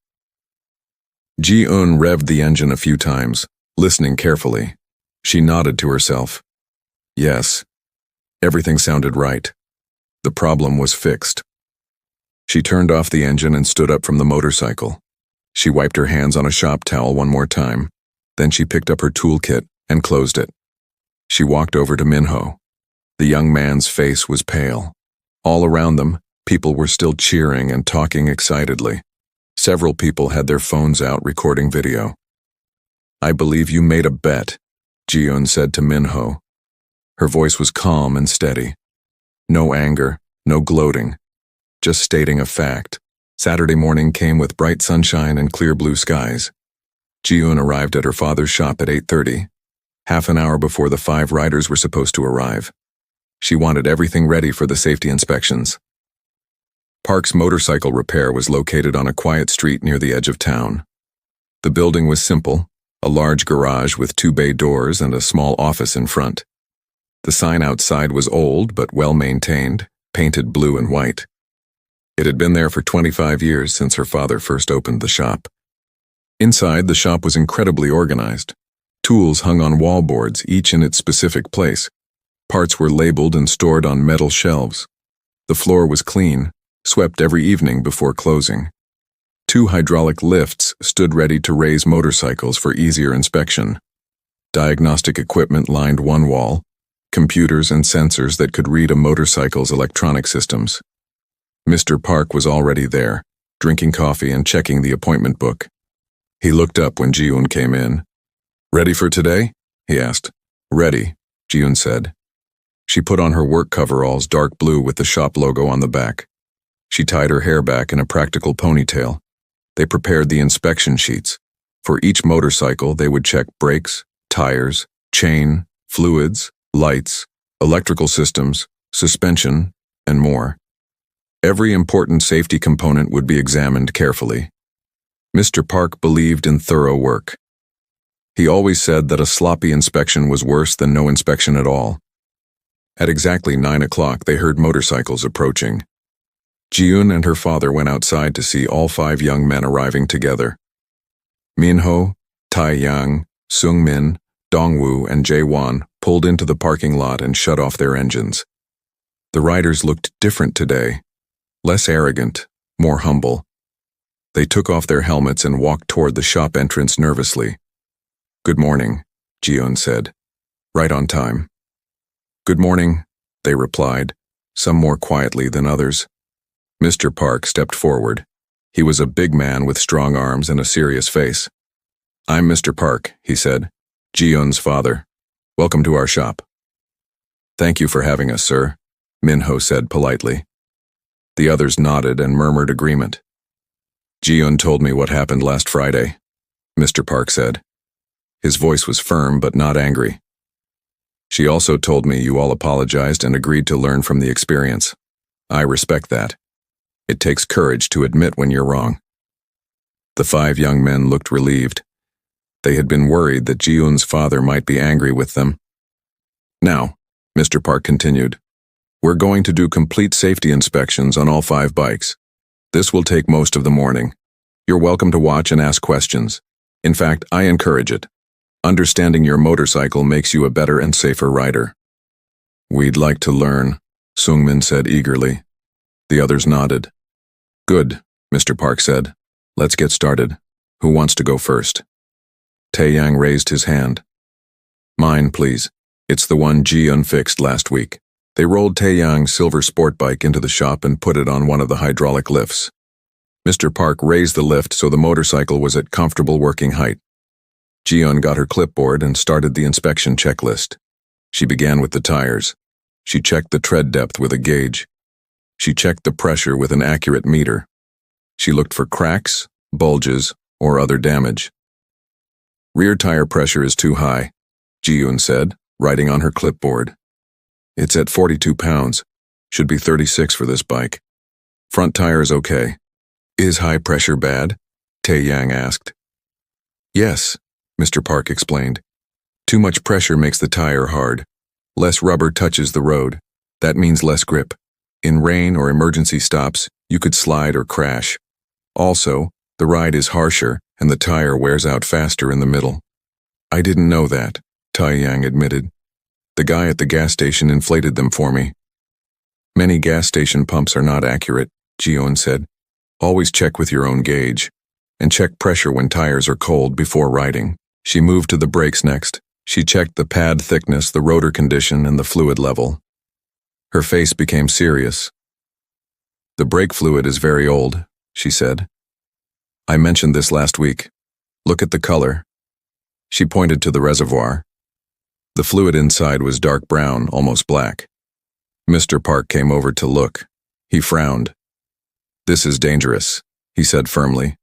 A: Ji-eun revved the engine a few times, listening carefully. She nodded to herself. Yes, everything sounded right. The problem was fixed. She turned off the engine and stood up from the motorcycle. She wiped her hands on a shop towel one more time. Then she picked up her toolkit and closed it. She walked over to Minho. The young man's face was pale. All around them, people were still cheering and talking excitedly. Several people had their phones out recording video. I believe you made a bet, Ji-eun said to Minho. Her voice was calm and steady. No anger, no gloating. Just stating a fact. Saturday morning came with bright sunshine and clear blue skies. Ji-eun arrived at her father's shop at 8:30, half an hour before the 5 riders were supposed to arrive. She wanted everything ready for the safety inspections. Park's motorcycle repair was located on a quiet street near the edge of town. The building was simple, a large garage with 2 bay doors and a small office in front. The sign outside was old but well-maintained, painted blue and white. It had been there for 25 years since her father first opened the shop. Inside, the shop was incredibly organized. Tools hung on wallboards, each in its specific place. Parts were labeled and stored on metal shelves. The floor was clean, swept every evening before closing. 2 hydraulic lifts stood ready to raise motorcycles for easier inspection. Diagnostic equipment lined one wall, computers and sensors that could read a motorcycle's electronic systems. Mr. Park was already there, drinking coffee and checking the appointment book. He looked up when Ji-eun came in. Ready for today? He asked. Ready, Ji-eun said. She put on her work coveralls, dark blue with the shop logo on the back. She tied her hair back in a practical ponytail. They prepared the inspection sheets. For each motorcycle, they would check brakes, tires, chain, fluids, lights, electrical systems, suspension, and more. Every important safety component would be examined carefully. Mr. Park believed in thorough work. He always said that a sloppy inspection was worse than no inspection at all. At exactly 9 o'clock, they heard motorcycles approaching. Ji-eun and her father went outside to see all 5 young men arriving together. Minho, Tae-yang, Sung-min, Dong-woo, and Jae-won pulled into the parking lot and shut off their engines. The riders looked different today, less arrogant, more humble. They took off their helmets and walked toward the shop entrance nervously. Good morning, Ji-eun said. Right on time. Good morning, they replied, some more quietly than others. Mr. Park stepped forward. He was a big man with strong arms and a serious face. I'm Mr. Park, he said, Ji-eun's father. Welcome to our shop. Thank you for having us, sir, Minho said politely. The others nodded and murmured agreement. Ji-eun told me what happened last Friday, Mr. Park said. His voice was firm but not angry. She also told me you all apologized and agreed to learn from the experience. I respect that. It takes courage to admit when you're wrong. The 5 young men looked relieved. They had been worried that Ji-eun's father might be angry with them. Now, Mr. Park continued, we're going to do complete safety inspections on all 5 bikes. This will take most of the morning. You're welcome to watch and ask questions. In fact, I encourage it. Understanding your motorcycle makes you a better and safer rider. We'd like to learn, Sung-min said eagerly. The others nodded. Good, Mr. Park said. Let's get started. Who wants to go first? Tae-yang raised his hand. Mine, please. It's the one Ji-eun fixed last week. They rolled Tae-yang's silver sport bike into the shop and put it on one of the hydraulic lifts. Mr. Park raised the lift so the motorcycle was at comfortable working height. Ji-eun got her clipboard and started the inspection checklist. She began with the tires. She checked the tread depth with a gauge. She checked the pressure with an accurate meter. She looked for cracks, bulges, or other damage. Rear tire pressure is too high, Ji-eun said, writing on her clipboard. It's at 42 pounds. Should be 36 for this bike. Front tire is okay. Is high pressure bad? Tae-yang asked. Yes, Mr. Park explained. Too much pressure makes the tire hard. Less rubber touches the road. That means less grip. In rain or emergency stops, you could slide or crash. Also, the ride is harsher and the tire wears out faster in the middle. I didn't know that, Taiyang admitted. The guy at the gas station inflated them for me. Many gas station pumps are not accurate, Jiun said. Always check with your own gauge. And check pressure when tires are cold before riding. She moved to the brakes next. She checked the pad thickness, the rotor condition, and the fluid level. Her face became serious. The brake fluid is very old, she said. I mentioned this last week. Look at the color. She pointed to the reservoir. The fluid inside was dark brown, almost black. Mr. Park came over to look. He frowned. This is dangerous, he said firmly.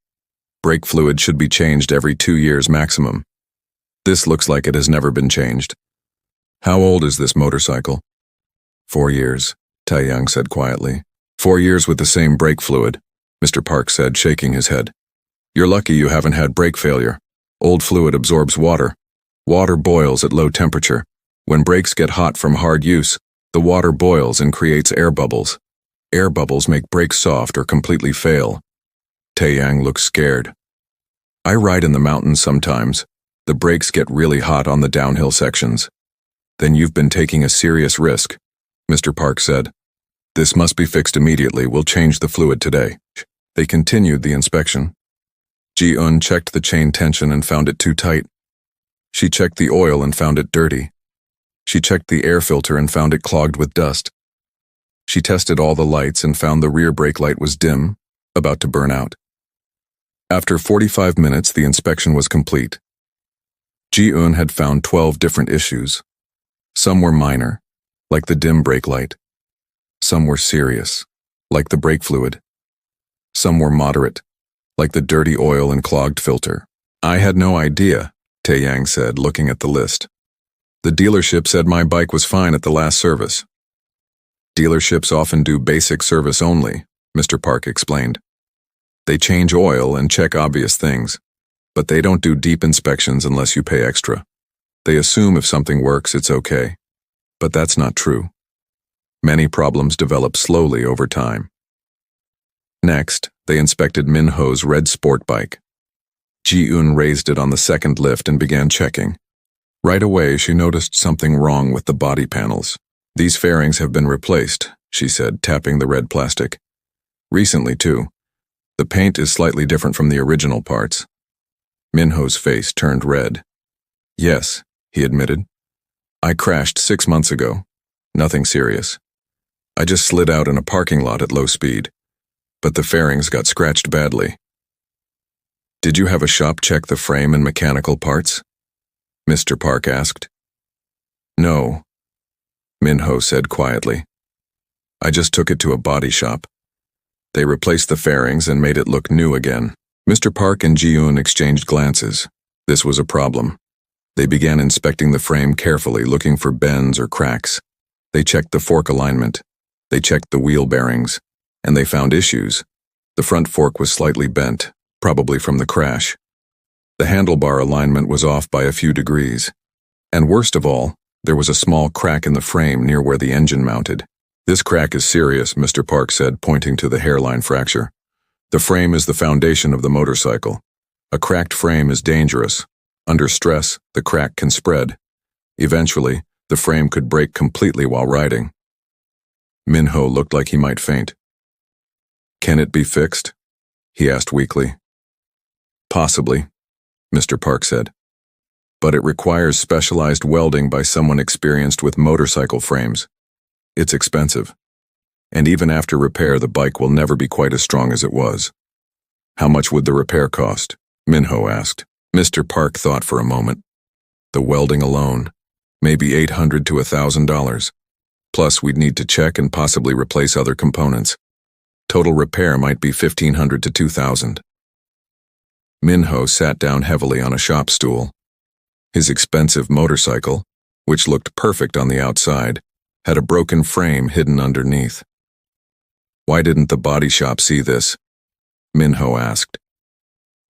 A: Brake fluid should be changed every 2 years maximum. This looks like it has never been changed. How old is this motorcycle? 4 years, Taiyang said quietly. 4 years with the same brake fluid, Mr. Park said, shaking his head. You're lucky you haven't had brake failure. Old fluid absorbs water. Water boils at low temperature. When brakes get hot from hard use, the water boils and creates air bubbles. Air bubbles make brakes soft or completely fail. Taiyang looked scared. I ride in the mountains sometimes. The brakes get really hot on the downhill sections. Then you've been taking a serious risk, Mr. Park said. This must be fixed immediately. We'll change the fluid today. They continued the inspection. Ji-eun checked the chain tension and found it too tight. She checked the oil and found it dirty. She checked the air filter and found it clogged with dust. She tested all the lights and found the rear brake light was dim, about to burn out. After 45 minutes, the inspection was complete. Ji-eun had found 12 different issues. Some were minor, like the dim brake light. Some were serious, like the brake fluid. Some were moderate, like the dirty oil and clogged filter. I had no idea, Taiyang said, looking at the list. The dealership said my bike was fine at the last service. Dealerships often do basic service only, Mr. Park explained. They change oil and check obvious things, but they don't do deep inspections unless you pay extra. They assume if something works, it's okay. But that's not true. Many problems develop slowly over time. Next, they inspected Minho's red sport bike. Ji-eun raised it on the second lift and began checking. Right away, she noticed something wrong with the body panels. These fairings have been replaced, she said, tapping the red plastic. Recently, too. The paint is slightly different from the original parts. Minho's face turned red. Yes, he admitted. I crashed 6 months ago. Nothing serious. I just slid out in a parking lot at low speed. But the fairings got scratched badly. Did you have a shop check the frame and mechanical parts? Mr. Park asked. No, Minho said quietly. I just took it to a body shop. They replaced the fairings and made it look new again. Mr. Park and Ji-eun exchanged glances. This was a problem. They began inspecting the frame carefully, looking for bends or cracks. They checked the fork alignment. They checked the wheel bearings. And they found issues. The front fork was slightly bent, probably from the crash. The handlebar alignment was off by a few degrees. And worst of all, there was a small crack in the frame near where the engine mounted. This crack is serious, Mr. Park said, pointing to the hairline fracture. The frame is the foundation of the motorcycle. A cracked frame is dangerous. Under stress, the crack can spread. Eventually, the frame could break completely while riding. Minho looked like he might faint. Can it be fixed? He asked weakly. Possibly, Mr. Park said. But it requires specialized welding by someone experienced with motorcycle frames. It's expensive. And even after repair, the bike will never be quite as strong as it was. How much would the repair cost? Minho asked. Mr. Park thought for a moment. The welding alone, maybe $800 to $1,000. Plus, we'd need to check and possibly replace other components. Total repair might be $1,500 to $2,000. Minho sat down heavily on a shop stool. His expensive motorcycle, which looked perfect on the outside, had a broken frame hidden underneath. Why didn't the body shop see this? Minho asked.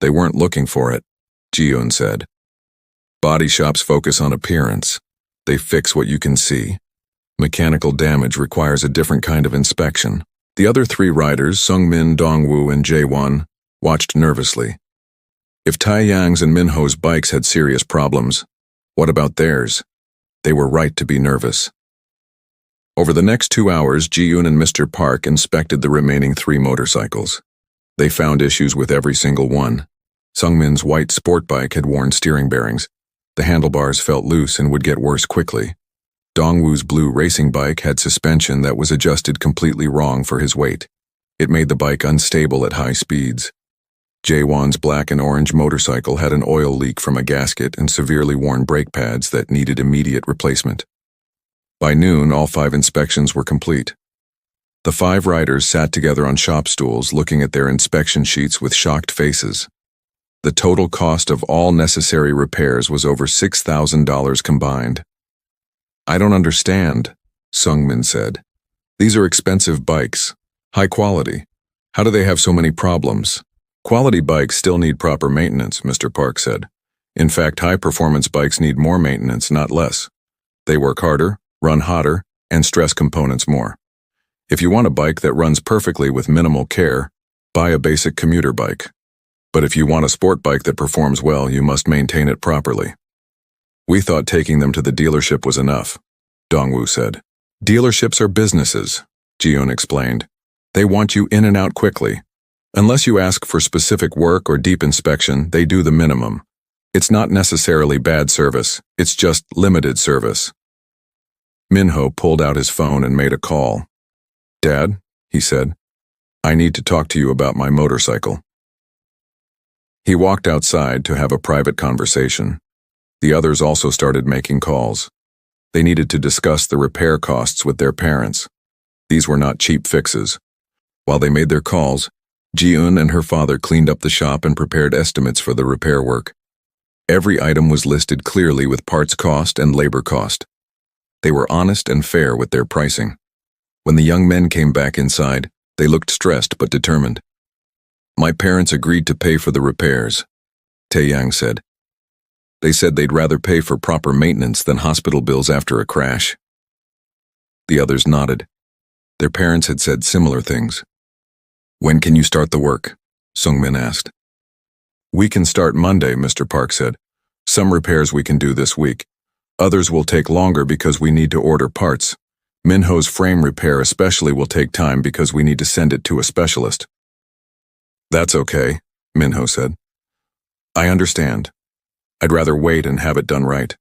A: They weren't looking for it, Ji-yoon said. Body shops focus on appearance. They fix what you can see. Mechanical damage requires a different kind of inspection. The other three riders, Sungmin, Dongwoo, and Jaewon, watched nervously. If Taeyang's and Minho's bikes had serious problems, what about theirs? They were right to be nervous. Over the next 2 hours, Ji-yoon and Mr. Park inspected the remaining 3 motorcycles. They found issues with every single one. Sungmin's white sport bike had worn steering bearings. The handlebars felt loose and would get worse quickly. Dongwoo's blue racing bike had suspension that was adjusted completely wrong for his weight. It made the bike unstable at high speeds. Jaewon's black and orange motorcycle had an oil leak from a gasket and severely worn brake pads that needed immediate replacement. By noon, all 5 inspections were complete. The 5 riders sat together on shop stools looking at their inspection sheets with shocked faces. The total cost of all necessary repairs was over $6,000 combined. I don't understand, Sungmin said. These are expensive bikes, high quality. How do they have so many problems? Quality bikes still need proper maintenance, Mr. Park said. In fact, high-performance bikes need more maintenance, not less. They work harder, run hotter, and stress components more. If you want a bike that runs perfectly with minimal care, buy a basic commuter bike. But if you want a sport bike that performs well, you must maintain it properly. We thought taking them to the dealership was enough, Dongwoo said. Dealerships are businesses, Ji-yoon explained. They want you in and out quickly. Unless you ask for specific work or deep inspection, they do the minimum. It's not necessarily bad service, it's just limited service. Minho pulled out his phone and made a call. Dad, he said, I need to talk to you about my motorcycle. He walked outside to have a private conversation. The others also started making calls. They needed to discuss the repair costs with their parents. These were not cheap fixes. While they made their calls, Ji-yoon and her father cleaned up the shop and prepared estimates for the repair work. Every item was listed clearly with parts cost and labor cost. They were honest and fair with their pricing. When the young men came back inside, they looked stressed but determined. My parents agreed to pay for the repairs, Taeyang said. They said they'd rather pay for proper maintenance than hospital bills after a crash. The others nodded. Their parents had said similar things. When can you start the work? Sungmin asked. We can start Monday, Mr. Park said. Some repairs we can do this week. Others will take longer because we need to order parts. Minho's frame repair especially will take time because we need to send it to a specialist. That's okay, Minho said. I understand. I'd rather wait and have it done right.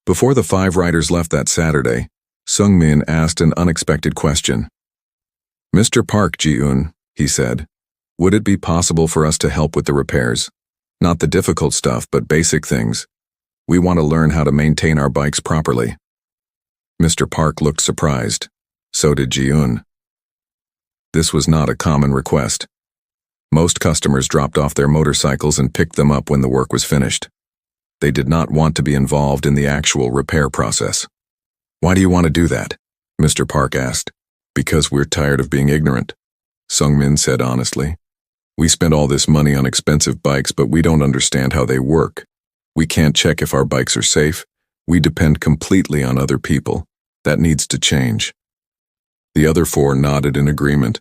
A: Before the 5 riders left that Saturday, Sungmin asked an unexpected question. Mr. Park, Ji-yoon, he said, would it be possible for us to help with the repairs? Not the difficult stuff, but basic things. We want to learn how to maintain our bikes properly. Mr. Park looked surprised. So did Ji-yoon. This was not a common request. Most customers dropped off their motorcycles and picked them up when the work was finished. They did not want to be involved in the actual repair process. Why do you want to do that? Mr. Park asked. Because we're tired of being ignorant, Sungmin said honestly. We spend all this money on expensive bikes, but we don't understand how they work. We can't check if our bikes are safe. We depend completely on other people. That needs to change. The other 4 nodded in agreement.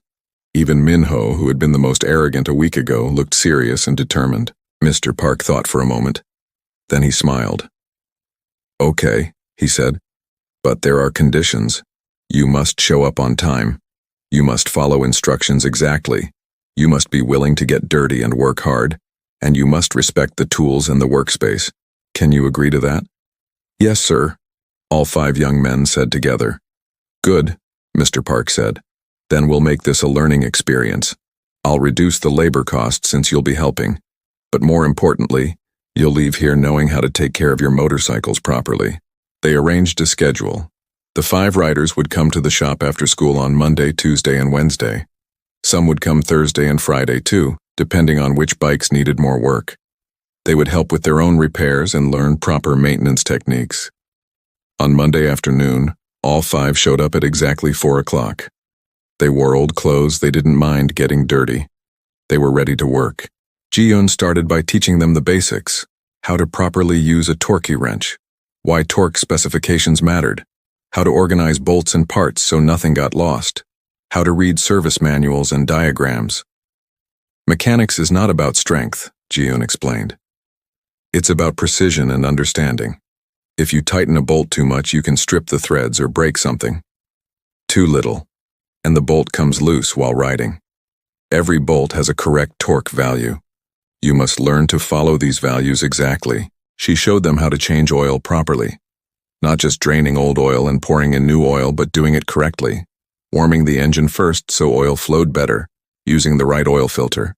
A: Even Minho, who had been the most arrogant a week ago, looked serious and determined. Mr. Park thought for a moment. Then he smiled. Okay, he said, but there are conditions. You must show up on time. You must follow instructions exactly. You must be willing to get dirty and work hard. And you must respect the tools and the workspace. Can you agree to that? Yes, sir, all 5 young men said together. Good, Mr. Park said. Then we'll make this a learning experience. I'll reduce the labor cost since you'll be helping. But more importantly, you'll leave here knowing how to take care of your motorcycles properly. They arranged a schedule. The 5 riders would come to the shop after school on Monday, Tuesday, and Wednesday. Some would come Thursday and Friday too, depending on which bikes needed more work. They would help with their own repairs and learn proper maintenance techniques. On Monday afternoon, all 5 showed up at exactly 4 o'clock. They wore old clothes. They didn't mind getting dirty. They were ready to work. Ji-yoon started by teaching them the basics. how to properly use a torquey wrench, why torque specifications mattered, how to organize bolts and parts so nothing got lost, how to read service manuals and diagrams. Mechanics is not about strength, Ji-un explained. It's about precision and understanding. If you tighten a bolt too much, you can strip the threads or break something. Too little, and the bolt comes loose while riding. Every bolt has a correct torque value. You must learn to follow these values exactly. She showed them how to change oil properly. Not just draining old oil and pouring in new oil, but doing it correctly. Warming the engine first so oil flowed better, using the right oil filter,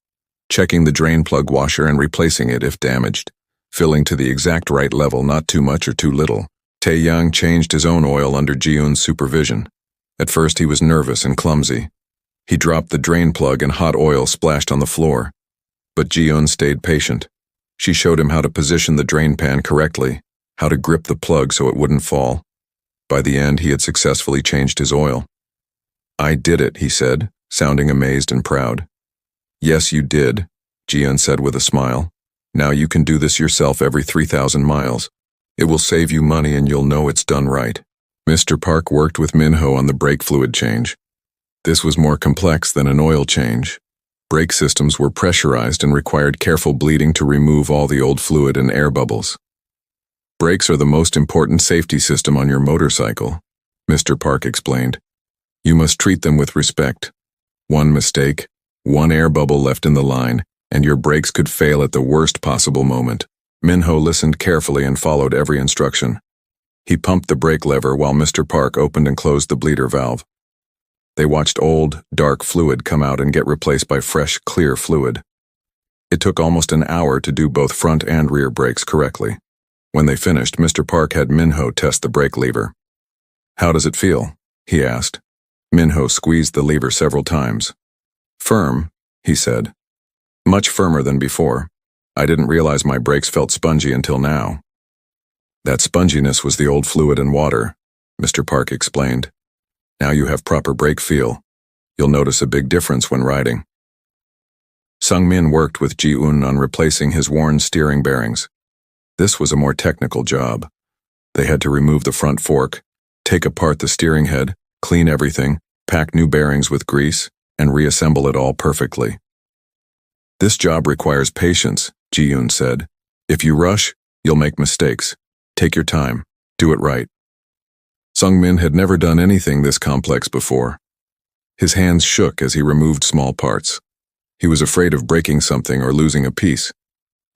A: checking the drain plug washer and replacing it if damaged, filling to the exact right level, not too much or too little. Tae-young changed his own oil under Ji-un's supervision. At first he was nervous and clumsy. He dropped the drain plug and hot oil splashed on the floor. But Ji-un stayed patient. She showed him how to position the drain pan correctly, how to grip the plug so it wouldn't fall. By the end, he had successfully changed his oil. "I did it," he said, sounding amazed and proud. "Yes, you did," Ji-un said with a smile. "Now you can do this yourself every 3,000 miles. It will save you money and you'll know it's done right." Mr. Park worked with Minho on the brake fluid change. This was more complex than an oil change. Brake systems were pressurized and required careful bleeding to remove all the old fluid and air bubbles. "Brakes are the most important safety system on your motorcycle," Mr. Park explained. "You must treat them with respect. One mistake, one air bubble left in the line, and your brakes could fail at the worst possible moment." Minho listened carefully and followed every instruction. He pumped the brake lever while Mr. Park opened and closed the bleeder valve. They watched old, dark fluid come out and get replaced by fresh, clear fluid. It took almost an hour to do both front and rear brakes correctly. When they finished, Mr. Park had Minho test the brake lever. "How does it feel?" he asked. Minho squeezed the lever several times. "Firm," he said. "Much firmer than before. I didn't realize my brakes felt spongy until now." "That sponginess was the old fluid and water," Mr. Park explained. "Now you have proper brake feel. You'll notice a big difference when riding." Sung-min worked with Ji-un on replacing his worn steering bearings. This was a more technical job. They had to remove the front fork, take apart the steering head, clean everything, pack new bearings with grease, and reassemble it all perfectly. "This job requires patience," Ji-un said. "If you rush, you'll make mistakes. Take your time. Do it right." Sung-min had never done anything this complex before. His hands shook as he removed small parts. He was afraid of breaking something or losing a piece.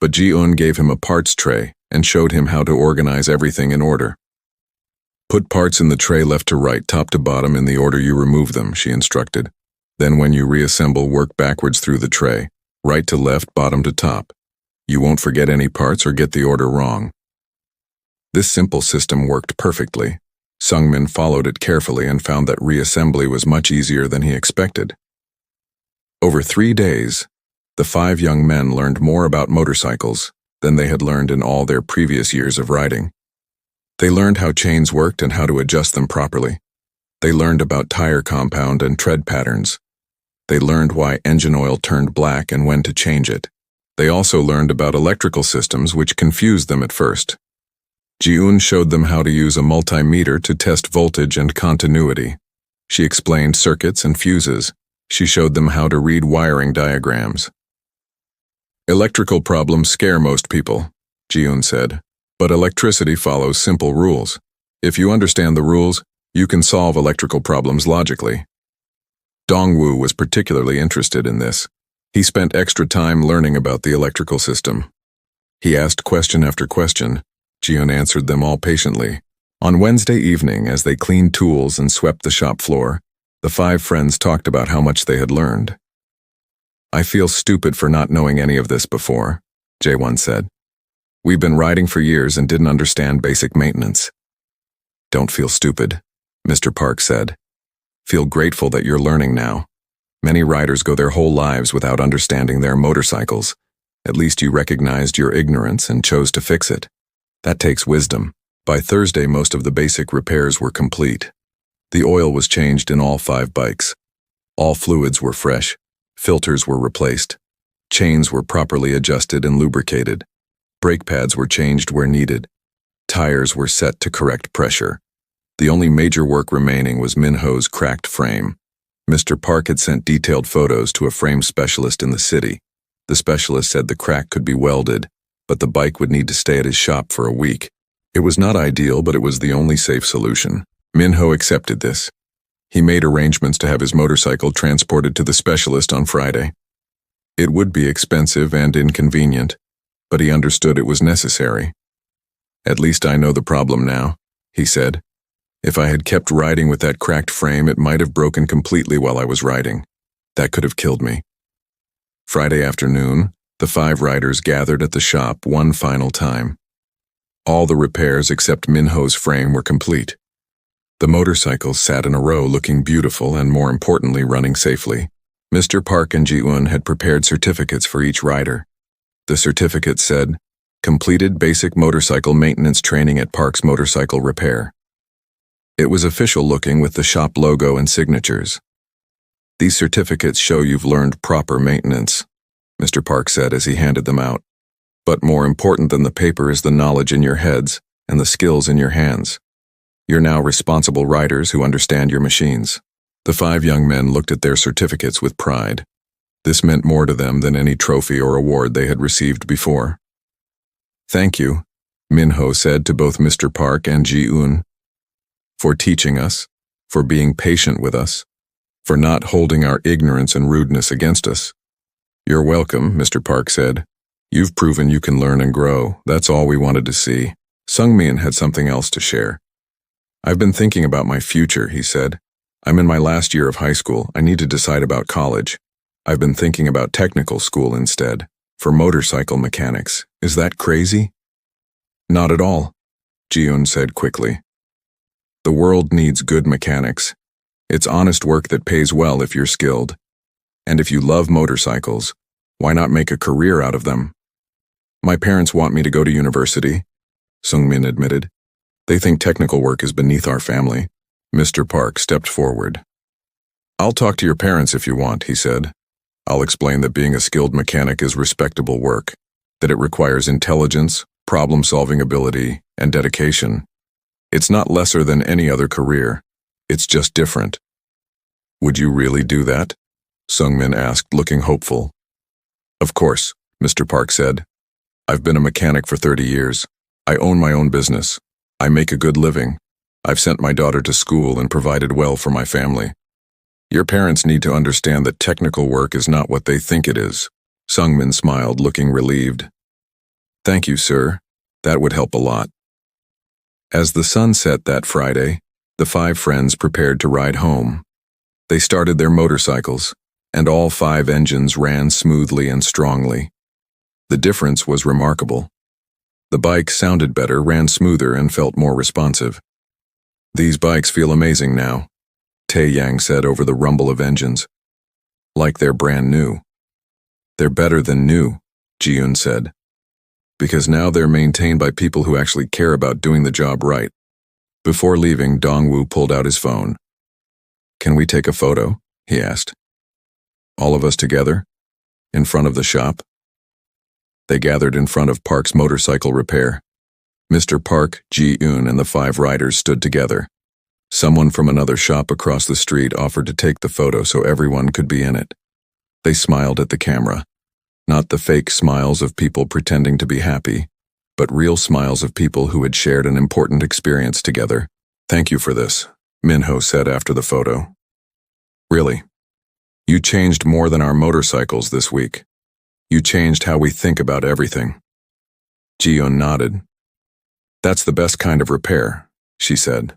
A: But Ji-un gave him a parts tray and showed him how to organize everything in order. "Put parts in the tray left to right, top to bottom in the order you remove them," she instructed. "Then when you reassemble, work backwards through the tray, right to left, bottom to top. You won't forget any parts or get the order wrong." This simple system worked perfectly. Sung-min followed it carefully and found that reassembly was much easier than he expected. Over 3 days, the 5 young men learned more about motorcycles than they had learned in all their previous years of riding. They learned how chains worked and how to adjust them properly. They learned about tire compound and tread patterns. They learned why engine oil turned black and when to change it. They also learned about electrical systems, which confused them at first. Ji-un showed them how to use a multimeter to test voltage and continuity. She explained circuits and fuses. She showed them how to read wiring diagrams. "Electrical problems scare most people," Ji-un said, "but electricity follows simple rules. If you understand the rules, you can solve electrical problems logically." Dong-woo was particularly interested in this. He spent extra time learning about the electrical system. He asked question after question. Ji-un answered them all patiently. On Wednesday evening, as they cleaned tools and swept the shop floor, the 5 friends talked about how much they had learned. "I feel stupid for not knowing any of this before," Jae-won said. "We've been riding for years and didn't understand basic maintenance." "Don't feel stupid," Mr. Park said. "Feel grateful that you're learning now. Many riders go their whole lives without understanding their motorcycles. At least you recognized your ignorance and chose to fix it. That takes wisdom." By Thursday, most of the basic repairs were complete. The oil was changed in all 5 bikes. All fluids were fresh. Filters were replaced. Chains were properly adjusted and lubricated. Brake pads were changed where needed. Tires were set to correct pressure. The only major work remaining was Minho's cracked frame. Mr. Park had sent detailed photos to a frame specialist in the city. The specialist said the crack could be welded, but the bike would need to stay at his shop for a week. It was not ideal, but it was the only safe solution. Minho accepted this. He made arrangements to have his motorcycle transported to the specialist on Friday. It would be expensive and inconvenient, but he understood it was necessary. "At least I know the problem now," he said. "If I had kept riding with that cracked frame, it might have broken completely while I was riding. That could have killed me." Friday afternoon, the 5 riders gathered at the shop one final time. All the repairs except Minho's frame were complete. The motorcycles sat in a row looking beautiful and, more importantly, running safely. Mr. Park and Ji-un had prepared certificates for each rider. The certificate said, "Completed basic motorcycle maintenance training at Park's Motorcycle Repair." It was official looking with the shop logo and signatures. "These certificates show you've learned proper maintenance," Mr. Park said as he handed them out. "But more important than the paper is the knowledge in your heads and the skills in your hands. You're now responsible riders who understand your machines." The 5 young men looked at their certificates with pride. This meant more to them than any trophy or award they had received before. "Thank you," Minho said to both Mr. Park and Ji-un, "for teaching us, for being patient with us, for not holding our ignorance and rudeness against us." "You're welcome," Mr. Park said. "You've proven you can learn and grow. That's all we wanted to see." Sungmin had something else to share. "I've been thinking about my future," he said. "I'm in my last year of high school. I need to decide about college. I've been thinking about technical school instead, for motorcycle mechanics. Is that crazy?" "Not at all," Ji-un said quickly. "The world needs good mechanics. It's honest work that pays well if you're skilled. And if you love motorcycles, why not make a career out of them?" "My parents want me to go to university," Sungmin admitted. "They think technical work is beneath our family." Mr. Park stepped forward. "I'll talk to your parents if you want," he said. "I'll explain that being a skilled mechanic is respectable work, that it requires intelligence, problem-solving ability, and dedication. It's not lesser than any other career. It's just different." "Would you really do that?" Sungmin asked, looking hopeful. "Of course," Mr. Park said. "I've been a mechanic for 30 years. I own my own business. I make a good living. I've sent my daughter to school and provided well for my family. Your parents need to understand that technical work is not what they think it is." Sungmin smiled, looking relieved. "Thank you, sir. That would help a lot." As the sun set that Friday, the 5 friends prepared to ride home. They started their motorcycles, and all 5 engines ran smoothly and strongly. The difference was remarkable. The bike sounded better, ran smoother, and felt more responsive. "These bikes feel amazing now," Tae-yang said over the rumble of engines. "Like they're brand new." "They're better than new," Ji-un said. "Because now they're maintained by people who actually care about doing the job right." Before leaving, Dongwoo pulled out his phone. "Can we take a photo?" he asked. "All of us together? In front of the shop?" They gathered in front of Park's Motorcycle Repair. Mr. Park, Ji-un, and the 5 riders stood together. Someone from another shop across the street offered to take the photo so everyone could be in it. They smiled at the camera. Not the fake smiles of people pretending to be happy, but real smiles of people who had shared an important experience together. "Thank you for this," Minho said after the photo. "Really, you changed more than our motorcycles this week. You changed how we think about everything." Ji-un nodded. "That's the best kind of repair," she said.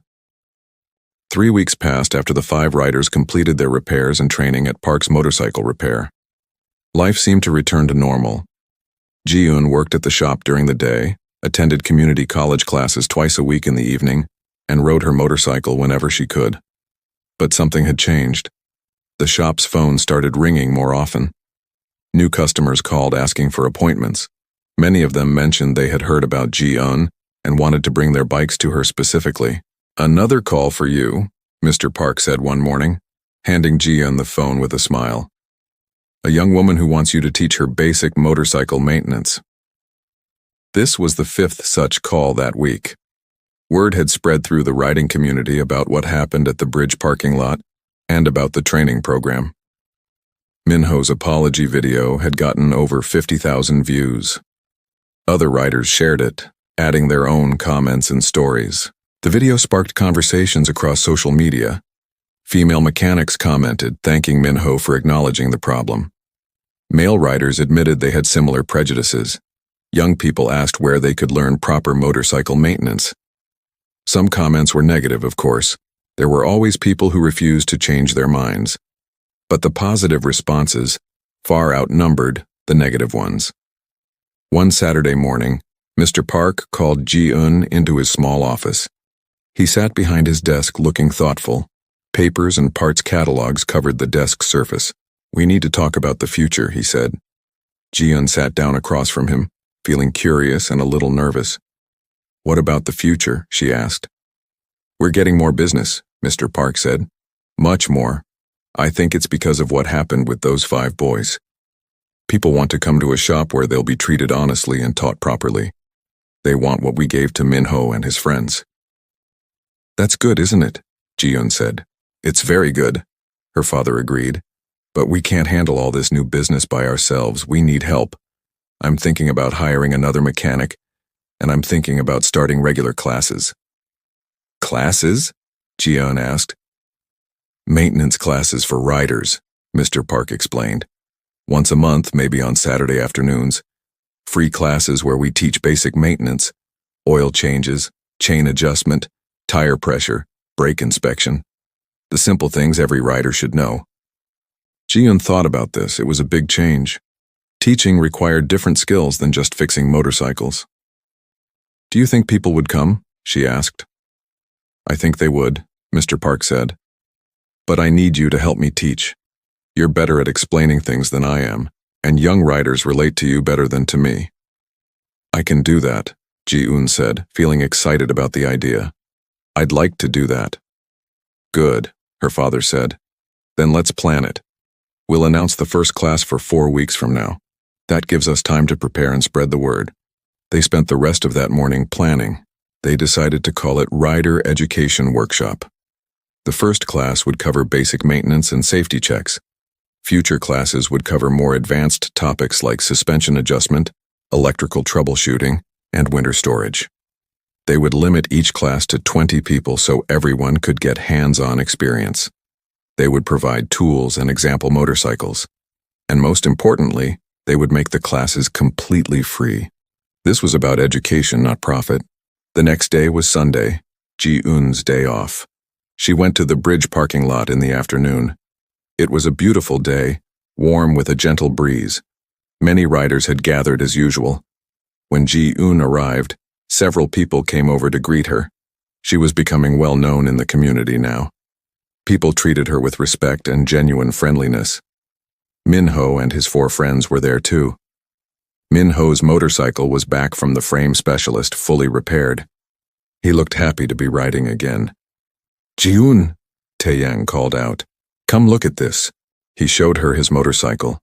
A: 3 weeks passed after the 5 riders completed their repairs and training at Park's Motorcycle Repair. Life seemed to return to normal. Ji-un worked at the shop during the day, attended community college classes twice a week in the evening, and rode her motorcycle whenever she could. But something had changed. The shop's phone started ringing more often. New customers called asking for appointments. Many of them mentioned they had heard about Ji-un and wanted to bring their bikes to her specifically. "Another call for you," Mr. Park said one morning, handing Ji-un the phone with a smile. "A young woman who wants you to teach her basic motorcycle maintenance." This was the fifth such call that week. Word had spread through the riding community about what happened at the bridge parking lot and about the training program. Minho's apology video had gotten over 50,000 views. Other riders shared it, adding their own comments and stories. The video sparked conversations across social media. Female mechanics commented, thanking Minho for acknowledging the problem. Male riders admitted they had similar prejudices. Young people asked where they could learn proper motorcycle maintenance. Some comments were negative, of course. There were always people who refused to change their minds. But the positive responses far outnumbered the negative ones. One Saturday morning, Mr. Park called Ji-eun into his small office. He sat behind his desk looking thoughtful. Papers and parts catalogs covered the desk surface. "We need to talk about the future," he said. Ji-eun sat down across from him, feeling curious and a little nervous. "What about the future?" she asked. "We're getting more business," Mr. Park said. "Much more. I think it's because of what happened with those 5 boys. People want to come to a shop where they'll be treated honestly and taught properly. They want what we gave to Minho and his friends." "That's good, isn't it?" Ji-eun said. "It's very good," her father agreed. "But we can't handle all this new business by ourselves. We need help. I'm thinking about hiring another mechanic, and I'm thinking about starting regular classes." "Classes?" Ji-eun asked. "Maintenance classes for riders," Mr. Park explained. "Once a month, maybe on Saturday afternoons. Free classes where we teach basic maintenance, oil changes, chain adjustment, tire pressure, brake inspection. The simple things every rider should know." Ji-eun thought about this. It was a big change. Teaching required different skills than just fixing motorcycles. "Do you think people would come?" she asked. "I think they would," Mr. Park said. "But I need you to help me teach. You're better at explaining things than I am, and young riders relate to you better than to me." "I can do that," Ji-eun said, feeling excited about the idea. "I'd like to do that." "Good," her father said. "Then let's plan it. We'll announce the first class for 4 weeks from now. That gives us time to prepare and spread the word." They spent the rest of that morning planning. They decided to call it Rider Education Workshop. The first class would cover basic maintenance and safety checks. Future classes would cover more advanced topics like suspension adjustment, electrical troubleshooting, and winter storage. They would limit each class to 20 people so everyone could get hands-on experience. They would provide tools and example motorcycles. And most importantly, they would make the classes completely free. This was about education, not profit. The next day was Sunday, Ji-eun's day off. She went to the bridge parking lot in the afternoon. It was a beautiful day, warm with a gentle breeze. Many riders had gathered as usual. When Ji-eun arrived, several people came over to greet her. She was becoming well known in the community now. People treated her with respect and genuine friendliness. Minho and his 4 friends were there too. Minho's motorcycle was back from the frame specialist, fully repaired. He looked happy to be riding again. "Ji-eun," Taeyang called out. "Come look at this." He showed her his motorcycle.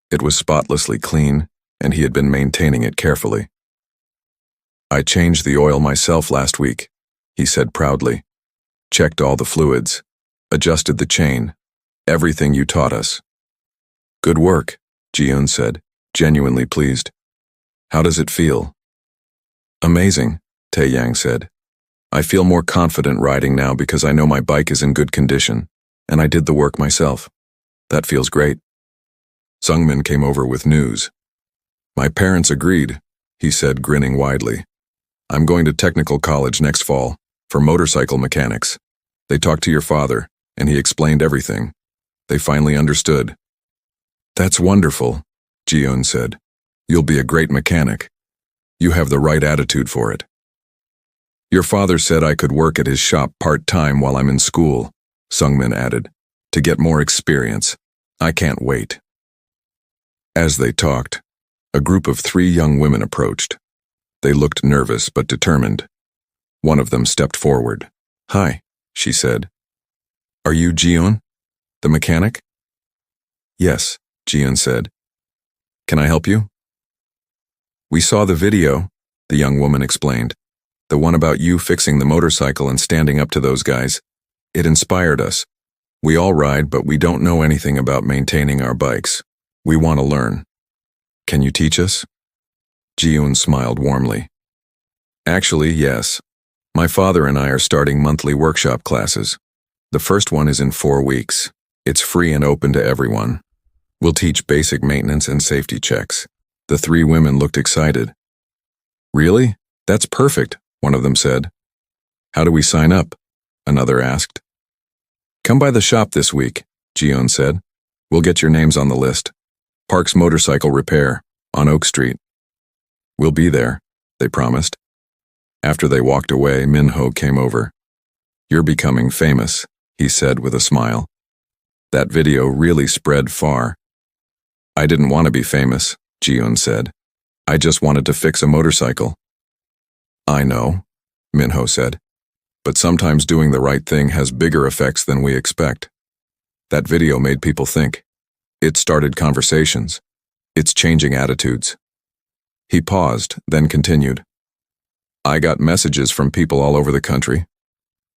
A: It was spotlessly clean, and he had been maintaining it carefully. "I changed the oil myself last week," he said proudly. "Checked all the fluids, adjusted the chain, everything you taught us." "Good work," Ji-eun said, genuinely pleased. "How does it feel?" "Amazing," Taeyang said. "I feel more confident riding now because I know my bike is in good condition, and I did the work myself. That feels great." Sungmin came over with news. "My parents agreed," he said, grinning widely. "I'm going to technical college next fall, for motorcycle mechanics. They talked to your father, and he explained everything. They finally understood." "That's wonderful," Ji-eun said. "You'll be a great mechanic. You have the right attitude for it." "Your father said I could work at his shop part-time while I'm in school," Sungmin added, "to get more experience. I can't wait." As they talked, a group of 3 young women approached. They looked nervous but determined. One of them stepped forward. "Hi," she said. "Are you Ji-eun, the mechanic?" "Yes," Ji-eun said. "Can I help you?" "We saw the video," the young woman explained. "The one about you fixing the motorcycle and standing up to those guys. It inspired us. We all ride, but we don't know anything about maintaining our bikes. We want to learn. Can you teach us?" Ji-un smiled warmly. "Actually, yes. My father and I are starting monthly workshop classes. The first one is in 4 weeks. It's free and open to everyone. We'll teach basic maintenance and safety checks." The 3 women looked excited. "Really? That's perfect," one of them said. "How do we sign up?" another asked. "Come by the shop this week," Ji-un said. "We'll get your names on the list. Park's Motorcycle Repair, on Oak Street." "We'll be there," they promised. After they walked away, Min-ho came over. "You're becoming famous," he said with a smile. "That video really spread far." "I didn't want to be famous," Ji-un said. "I just wanted to fix a motorcycle." "I know," Min-ho said. "But sometimes doing the right thing has bigger effects than we expect. That video made people think. It started conversations. It's changing attitudes." He paused, then continued. "I got messages from people all over the country.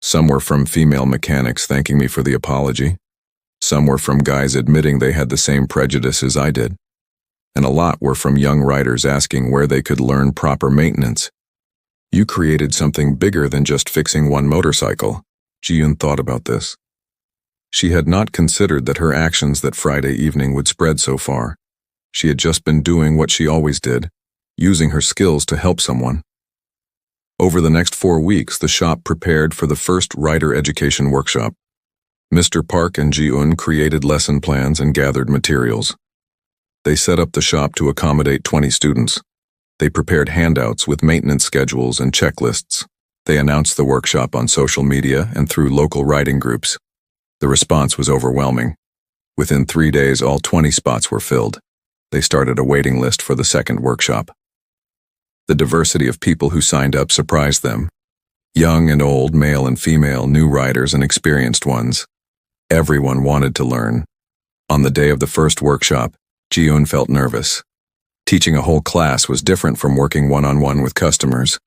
A: Some were from female mechanics thanking me for the apology. Some were from guys admitting they had the same prejudices I did. And a lot were from young riders asking where they could learn proper maintenance. You created something bigger than just fixing one motorcycle." Ji-un thought about this. She had not considered that her actions that Friday evening would spread so far. She had just been doing what she always did, using her skills to help someone. Over the next 4 weeks, the shop prepared for the first rider education workshop. Mr. Park and Ji-un created lesson plans and gathered materials. They set up the shop to accommodate 20 students. They prepared handouts with maintenance schedules and checklists. They announced the workshop on social media and through local riding groups. The response was overwhelming. Within 3 days, all 20 spots were filled. They started a waiting list for the second workshop. The diversity of people who signed up surprised them. Young and old, male and female, new riders and experienced ones. Everyone wanted to learn. On the day of the first workshop, Ji-un felt nervous. Teaching a whole class was different from working one-on-one with customers.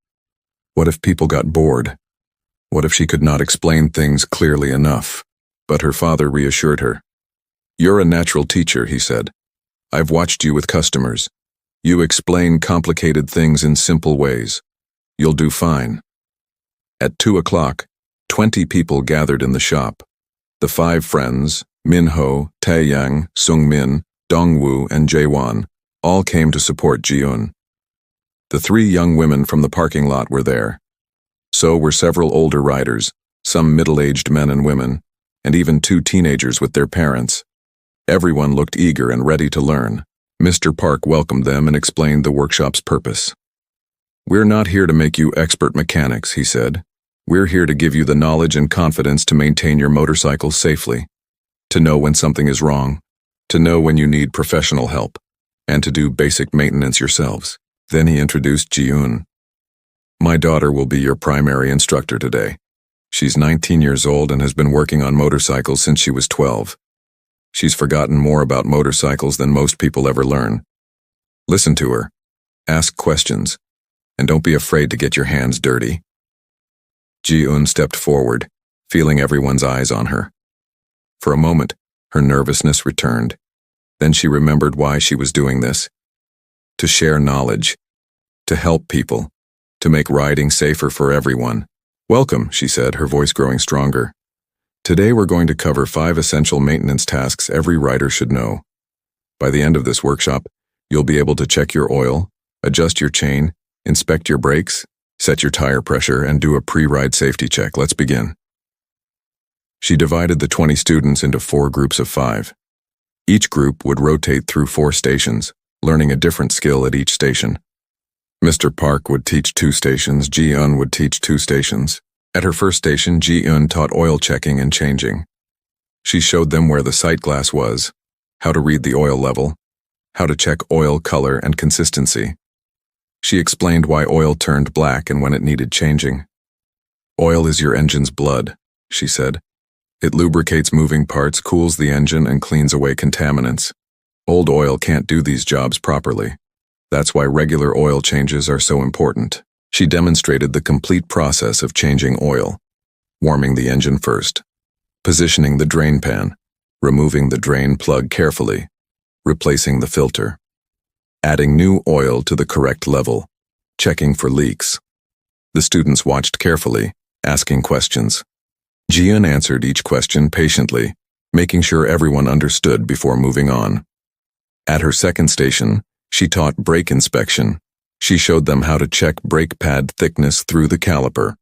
A: What if people got bored? What if she could not explain things clearly enough? But her father reassured her. "You're a natural teacher," he said. "I've watched you with customers. You explain complicated things in simple ways. You'll do fine." At 2 o'clock, 20 people gathered in the shop. The 5 friends, Min-ho, Tae-yang, Sung-min, Dong-woo, and Jae-won, all came to support Ji-un. The 3 young women from the parking lot were there. So were several older riders, some middle-aged men and women, and even 2 teenagers with their parents. Everyone looked eager and ready to learn. Mr. Park welcomed them and explained the workshop's purpose. "We're not here to make you expert mechanics," he said. "We're here to give you the knowledge and confidence to maintain your motorcycle safely, to know when something is wrong, to know when you need professional help, and to do basic maintenance yourselves." Then he introduced Ji-un. "My daughter will be your primary instructor today. She's 19 years old and has been working on motorcycles since she was 12. She's forgotten more about motorcycles than most people ever learn. Listen to her, ask questions, and don't be afraid to get your hands dirty." Ji-un stepped forward, feeling everyone's eyes on her. For a moment, her nervousness returned. Then she remembered why she was doing this. To share knowledge, to help people, to make riding safer for everyone. "Welcome," she said, her voice growing stronger. "Today we're going to cover 5 essential maintenance tasks every rider should know. By the end of this workshop, you'll be able to check your oil, adjust your chain, inspect your brakes, set your tire pressure, and do a pre-ride safety check. Let's begin." She divided the 20 students into 4 groups of 5. Each group would rotate through 4 stations, learning a different skill at each station. Mr. Park would teach 2 stations, Ji-un would teach 2 stations. At her first station, Ji-un taught oil checking and changing. She showed them where the sight glass was, how to read the oil level, how to check oil color and consistency. She explained why oil turned black and when it needed changing. "Oil is your engine's blood," she said. "It lubricates moving parts, cools the engine, and cleans away contaminants. Old oil can't do these jobs properly. That's why regular oil changes are so important. She demonstrated the complete process of changing oil, warming the engine first, positioning the drain pan, removing the drain plug carefully, replacing the filter, adding new oil to the correct level, checking for leaks. The students watched carefully, asking questions. Jian answered each question patiently, making sure everyone understood before moving on. At her second station, she taught brake inspection. She showed them how to check brake pad thickness through the caliper,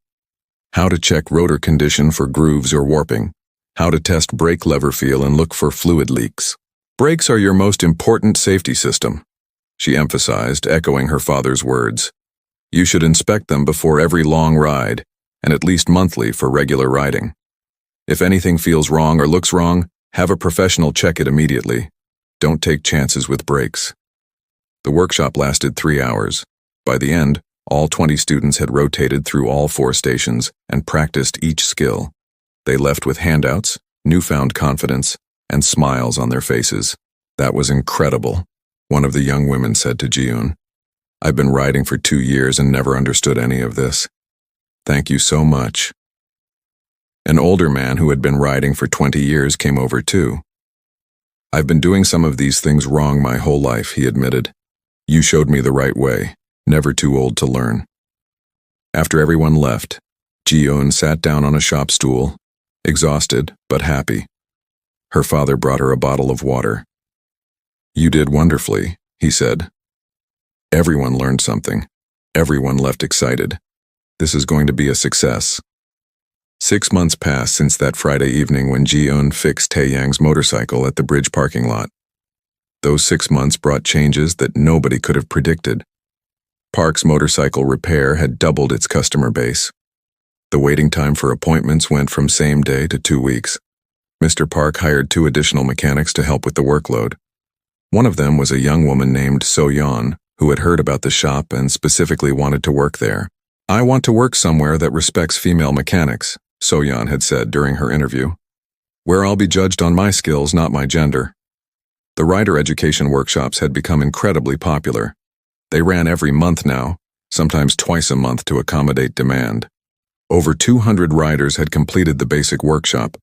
A: how to check rotor condition for grooves or warping, how to test brake lever feel and look for fluid leaks. Brakes are your most important safety system, she emphasized, echoing her father's words. You should inspect them before every long ride, and at least monthly for regular riding. If anything feels wrong or looks wrong, have a professional check it immediately. Don't take chances with brakes. The workshop lasted 3 hours. By the end, all 20 students had rotated through all 4 stations and practiced each skill. They left with handouts, newfound confidence, and smiles on their faces. That was incredible, one of the young women said to Jiun. I've been riding for 2 years and never understood any of this. Thank you so much. An older man who had been riding for 20 years came over too. I've been doing some of these things wrong my whole life, he admitted. You showed me the right way, never too old to learn. After everyone left, Jiun sat down on a shop stool, exhausted but happy. Her father brought her a bottle of water. You did wonderfully, he said. Everyone learned something. Everyone left excited. This is going to be a success. 6 months passed since that Friday evening when Jiun fixed Taeyang's motorcycle at the bridge parking lot. Those 6 months brought changes that nobody could have predicted. Park's motorcycle repair had doubled its customer base. The waiting time for appointments went from same day to 2 weeks. Mr. Park hired 2 additional mechanics to help with the workload. One of them was a young woman named So-yeon, who had heard about the shop and specifically wanted to work there. I want to work somewhere that respects female mechanics, So-yeon had said during her interview. Where I'll be judged on my skills, not my gender. The rider education workshops had become incredibly popular. They ran every month now, sometimes twice a month to accommodate demand. Over 200 riders had completed the basic workshop.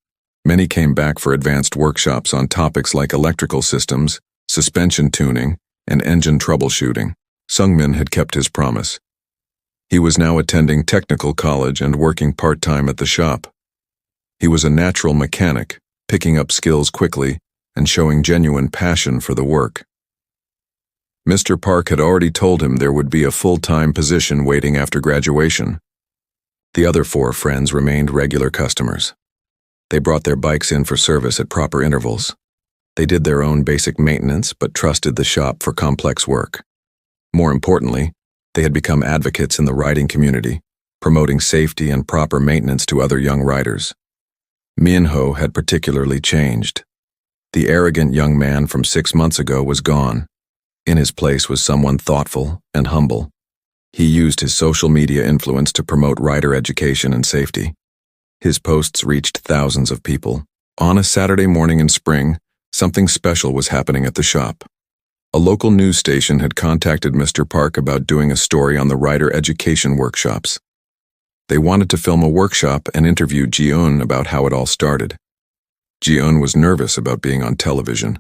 A: Many came back for advanced workshops on topics like electrical systems, suspension tuning, and engine troubleshooting. Sungmin had kept his promise. He was now attending technical college and working part-time at the shop. He was a natural mechanic, picking up skills quickly and showing genuine passion for the work. Mr. Park had already told him there would be a full-time position waiting after graduation. The other 4 friends remained regular customers. They brought their bikes in for service at proper intervals. They did their own basic maintenance but trusted the shop for complex work. More importantly, they had become advocates in the riding community, promoting safety and proper maintenance to other young riders. Minho had particularly changed. The arrogant young man from 6 months ago was gone. In his place was someone thoughtful and humble. He used his social media influence to promote rider education and safety. His posts reached thousands of people. On a Saturday morning in spring, something special was happening at the shop. A local news station had contacted Mr. Park about doing a story on the rider education workshops. They wanted to film a workshop and interview Jiun about how it all started. Jiun was nervous about being on television.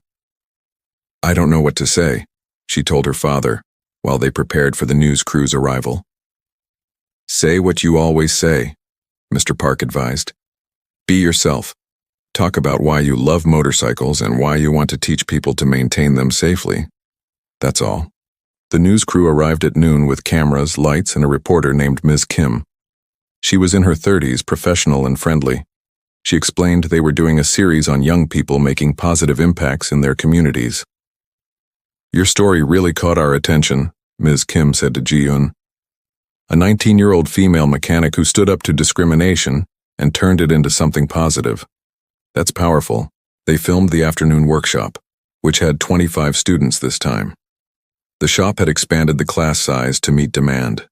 A: I don't know what to say, she told her father, while they prepared for the news crew's arrival. Say what you always say, Mr. Park advised. Be yourself. Talk about why you love motorcycles and why you want to teach people to maintain them safely. That's all. The news crew arrived at noon with cameras, lights, and a reporter named Ms. Kim. She was in her 30s, professional and friendly. She explained they were doing a series on young people making positive impacts in their communities. Your story really caught our attention, Ms. Kim said to Jiun. A 19-year-old female mechanic who stood up to discrimination and turned it into something positive. That's powerful. They filmed the afternoon workshop, which had 25 students this time. The shop had expanded the class size to meet demand.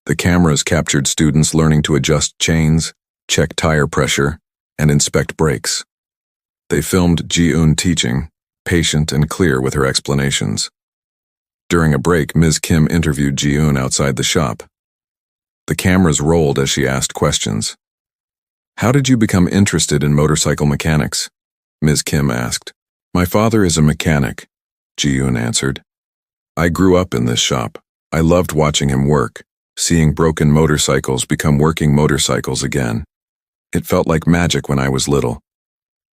A: The cameras captured students learning to adjust chains, check tire pressure, and inspect brakes. They filmed Jiun teaching, patient and clear with her explanations. During a break, Ms. Kim interviewed Ji-eun outside the shop. The cameras rolled as she asked questions. "How did you become interested in motorcycle mechanics?" Ms. Kim asked. "My father is a mechanic," Ji-eun answered. "I grew up in this shop. I loved watching him work, seeing broken motorcycles become working motorcycles again. It felt like magic when I was little.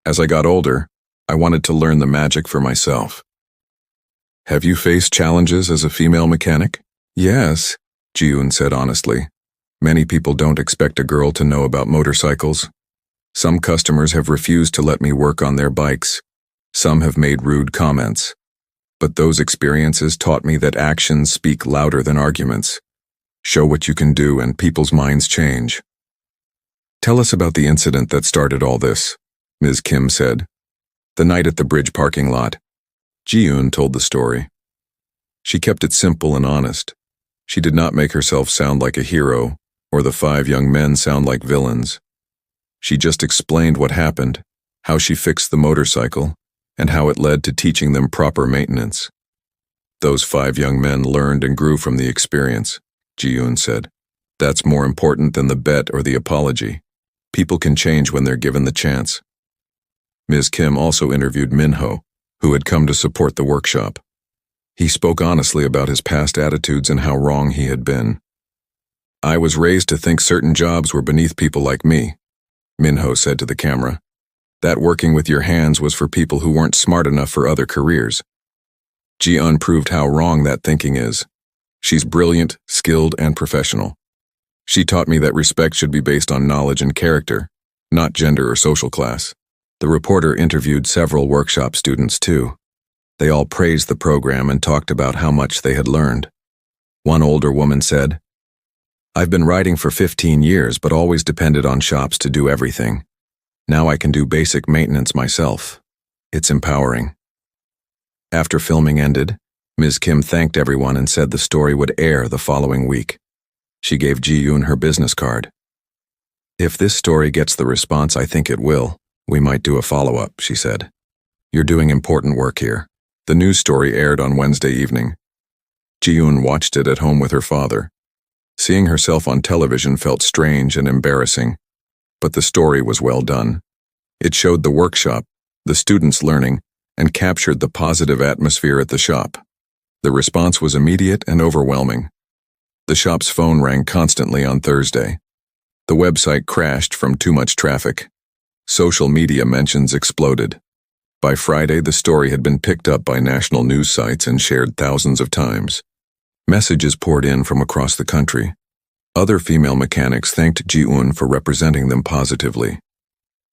A: As I got older, I wanted to learn the magic for myself." "Have you faced challenges as a female mechanic?" "Yes," Ji-eun said honestly. "Many people don't expect a girl to know about motorcycles. Some customers have refused to let me work on their bikes. Some have made rude comments. But those experiences taught me that actions speak louder than arguments. Show what you can do and people's minds change." "Tell us about the incident that started all this," Ms. Kim said. "The night at the bridge parking lot." Ji-eun told the story. She kept it simple and honest. She did not make herself sound like a hero, or the 5 young men sound like villains. She just explained what happened, how she fixed the motorcycle, and how it led to teaching them proper maintenance. "Those 5 young men learned and grew from the experience," Ji-eun said. "That's more important than the bet or the apology. People can change when they're given the chance." Ms. Kim also interviewed Minho, who had come to support the workshop. He spoke honestly about his past attitudes and how wrong he had been. "I was raised to think certain jobs were beneath people like me," Minho said to the camera. "That working with your hands was for people who weren't smart enough for other careers." Ji-eun proved how wrong that thinking is. She's brilliant, skilled, and professional. She taught me that respect should be based on knowledge and character, not gender or social class. The reporter interviewed several workshop students too. They all praised the program and talked about how much they had learned. One older woman said, "I've been riding for 15 years but always depended on shops to do everything. Now I can do basic maintenance myself. It's empowering." After filming ended, Ms. Kim thanked everyone and said the story would air the following week. She gave Ji-eun her business card. "If this story gets the response I think it will, we might do a follow-up," she said. "You're doing important work here." The news story aired on Wednesday evening. Ji-eun watched it at home with her father. Seeing herself on television felt strange and embarrassing, but the story was well done. It showed the workshop, the students learning, and captured the positive atmosphere at the shop. The response was immediate and overwhelming. The shop's phone rang constantly on Thursday. The website crashed from too much traffic. Social media mentions exploded. By Friday, the story had been picked up by national news sites and shared thousands of times. Messages poured in from across the country. Other female mechanics thanked Ji-eun for representing them positively.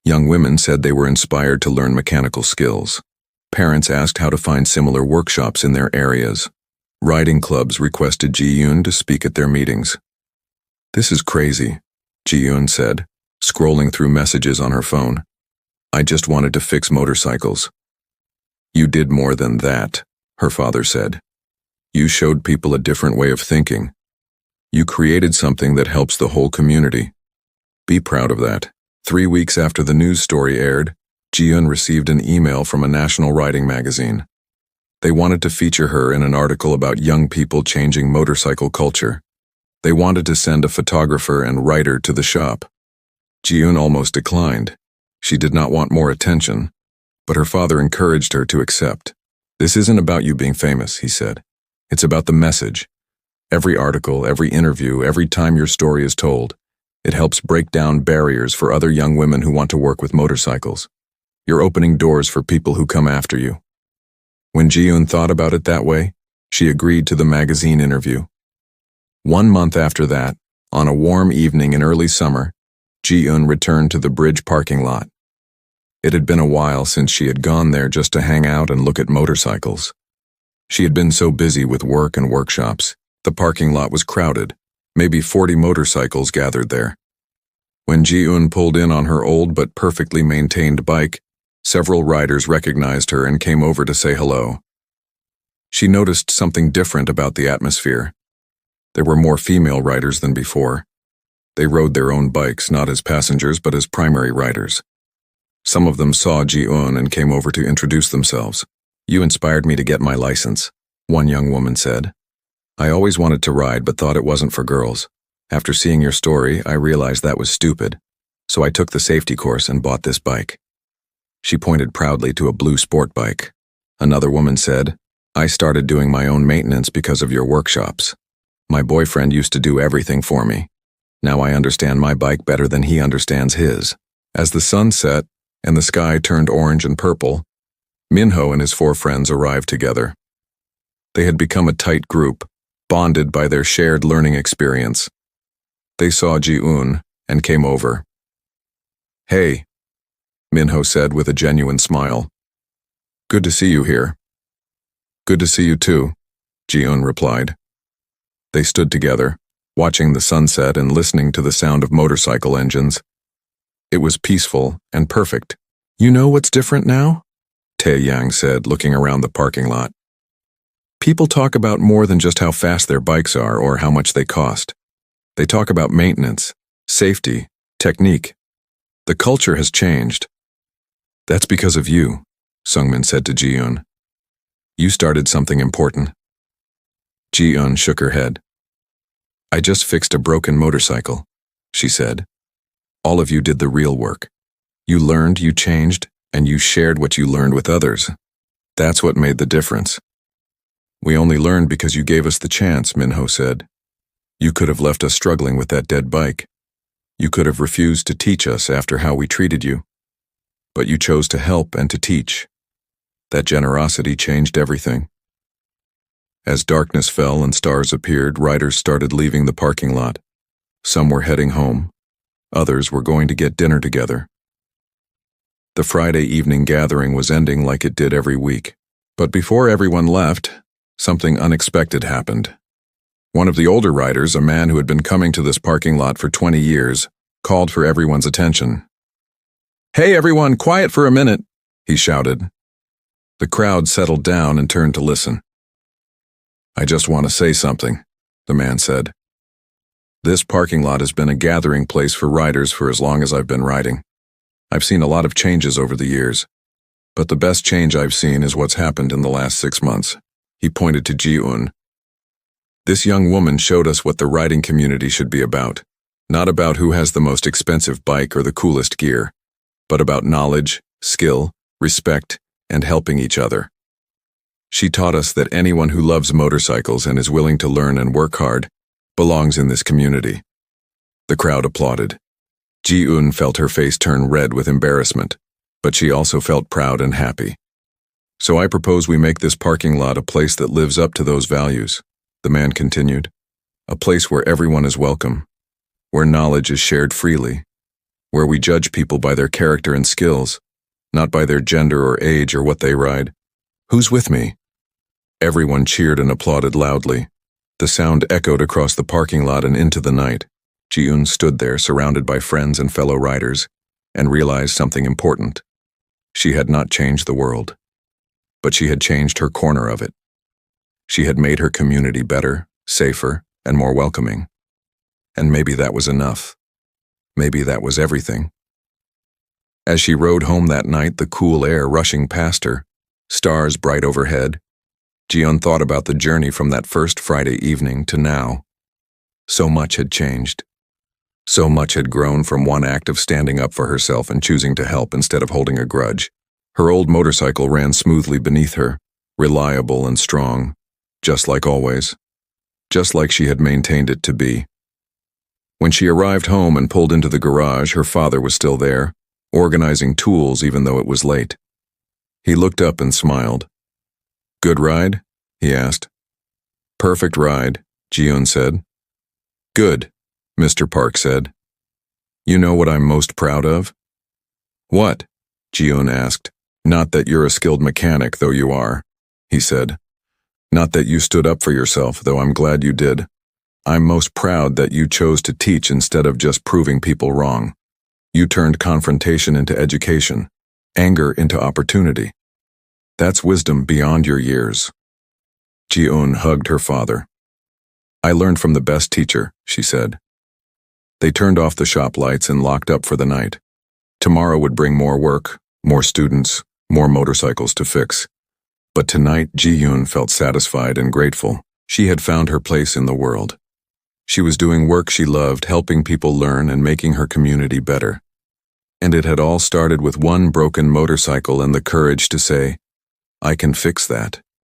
A: Young women said they were inspired to learn mechanical skills. Parents asked how to find similar workshops in their areas. Riding clubs requested Ji-eun to speak at their meetings. "This is crazy," Ji-eun said, scrolling through messages on her phone. "I just wanted to fix motorcycles." "You did more than that," her father said. "You showed people a different way of thinking. You created something that helps the whole community. Be proud of that." 3 weeks after the news story aired, Ji-eun received an email from a national riding magazine. They wanted to feature her in an article about young people changing motorcycle culture. They wanted to send a photographer and writer to the shop. Ji-eun almost declined. She did not want more attention, but her father encouraged her to accept. "This isn't about you being famous," he said. "It's about the message. Every article, every interview, every time your story is told, it helps break down barriers for other young women who want to work with motorcycles. You're opening doors for people who come after you." When Ji-eun thought about it that way, she agreed to the magazine interview. 1 month after that, on a warm evening in early summer, Ji-eun returned to the bridge parking lot. It had been a while since she had gone there just to hang out and look at motorcycles. She had been so busy with work and workshops, the parking lot was crowded. Maybe 40 motorcycles gathered there. When Ji-eun pulled in on her old but perfectly maintained bike, several riders recognized her and came over to say hello. She noticed something different about the atmosphere. There were more female riders than before. They rode their own bikes, not as passengers but as primary riders. Some of them saw Ji-eun and came over to introduce themselves. "You inspired me to get my license," one young woman said. I always wanted to ride but thought it wasn't for girls. After seeing your story, I realized that was stupid, so I took the safety course and bought this bike. She pointed proudly to a blue sport bike. Another woman said, I started doing my own maintenance because of your workshops. My boyfriend used to do everything for me. Now I understand my bike better than he understands his. As the sun set and the sky turned orange and purple, Minho and his 4 friends arrived together. They had become a tight group, bonded by their shared learning experience. They saw Ji-un and came over. Hey, Minho said with a genuine smile. Good to see you here. Good to see you too, Ji-un replied. They stood together, watching the sunset and listening to the sound of motorcycle engines. It was peaceful and perfect. You know what's different now? Tae-yang said, looking around the parking lot. People talk about more than just how fast their bikes are or how much they cost. They talk about maintenance, safety, technique. The culture has changed. That's because of you, Sungmin said to Ji-un. You started something important. Ji-un shook her head. I just fixed a broken motorcycle, she said. All of you did the real work. You learned, you changed, and you shared what you learned with others. That's what made the difference. We only learned because you gave us the chance, Minho said. You could have left us struggling with that dead bike. You could have refused to teach us after how we treated you. But you chose to help and to teach. That generosity changed everything. As darkness fell and stars appeared, riders started leaving the parking lot. Some were heading home. Others were going to get dinner together. The Friday evening gathering was ending like it did every week. But before everyone left, something unexpected happened. One of the older riders, a man who had been coming to this parking lot for 20 years, called for everyone's attention. Hey everyone, quiet for a minute, he shouted. The crowd settled down and turned to listen. I just want to say something, the man said. This parking lot has been a gathering place for riders for as long as I've been riding. I've seen a lot of changes over the years, but the best change I've seen is what's happened in the last 6 months. He pointed to Ji-un. This young woman showed us what the riding community should be about. Not about who has the most expensive bike or the coolest gear, but about knowledge, skill, respect, and helping each other. She taught us that anyone who loves motorcycles and is willing to learn and work hard belongs in this community. The crowd applauded. Ji-un felt her face turn red with embarrassment, but she also felt proud and happy. So I propose we make this parking lot a place that lives up to those values, the man continued. A place where everyone is welcome, where knowledge is shared freely, where we judge people by their character and skills, not by their gender or age or what they ride. Who's with me? Everyone cheered and applauded loudly. The sound echoed across the parking lot and into the night. Ji-un stood there surrounded by friends and fellow riders and realized something important. She had not changed the world, but she had changed her corner of it. She had made her community better, safer, and more welcoming. And maybe that was enough. Maybe that was everything. As she rode home that night, the cool air rushing past her, stars bright overhead, Ji-un thought about the journey from that first Friday evening to now. So much had changed. So much had grown from one act of standing up for herself and choosing to help instead of holding a grudge. Her old motorcycle ran smoothly beneath her, reliable and strong, just like always, just like she had maintained it to be. When she arrived home and pulled into the garage, her father was still there, organizing tools even though it was late. He looked up and smiled. Good ride? He asked. Perfect ride, Ji-un said. Good, Mr. Park said. You know what I'm most proud of? What? Ji-un asked. Not that you're a skilled mechanic, though you are, he said. Not that you stood up for yourself, though I'm glad you did. I'm most proud that you chose to teach instead of just proving people wrong. You turned confrontation into education, anger into opportunity. That's wisdom beyond your years. Ji-un hugged her father. I learned from the best teacher, she said. They turned off the shop lights and locked up for the night. Tomorrow would bring more work, more students, more motorcycles to fix. But tonight, Ji-yoon felt satisfied and grateful. She had found her place in the world. She was doing work she loved, helping people learn and making her community better. And it had all started with one broken motorcycle and the courage to say, "I can fix that."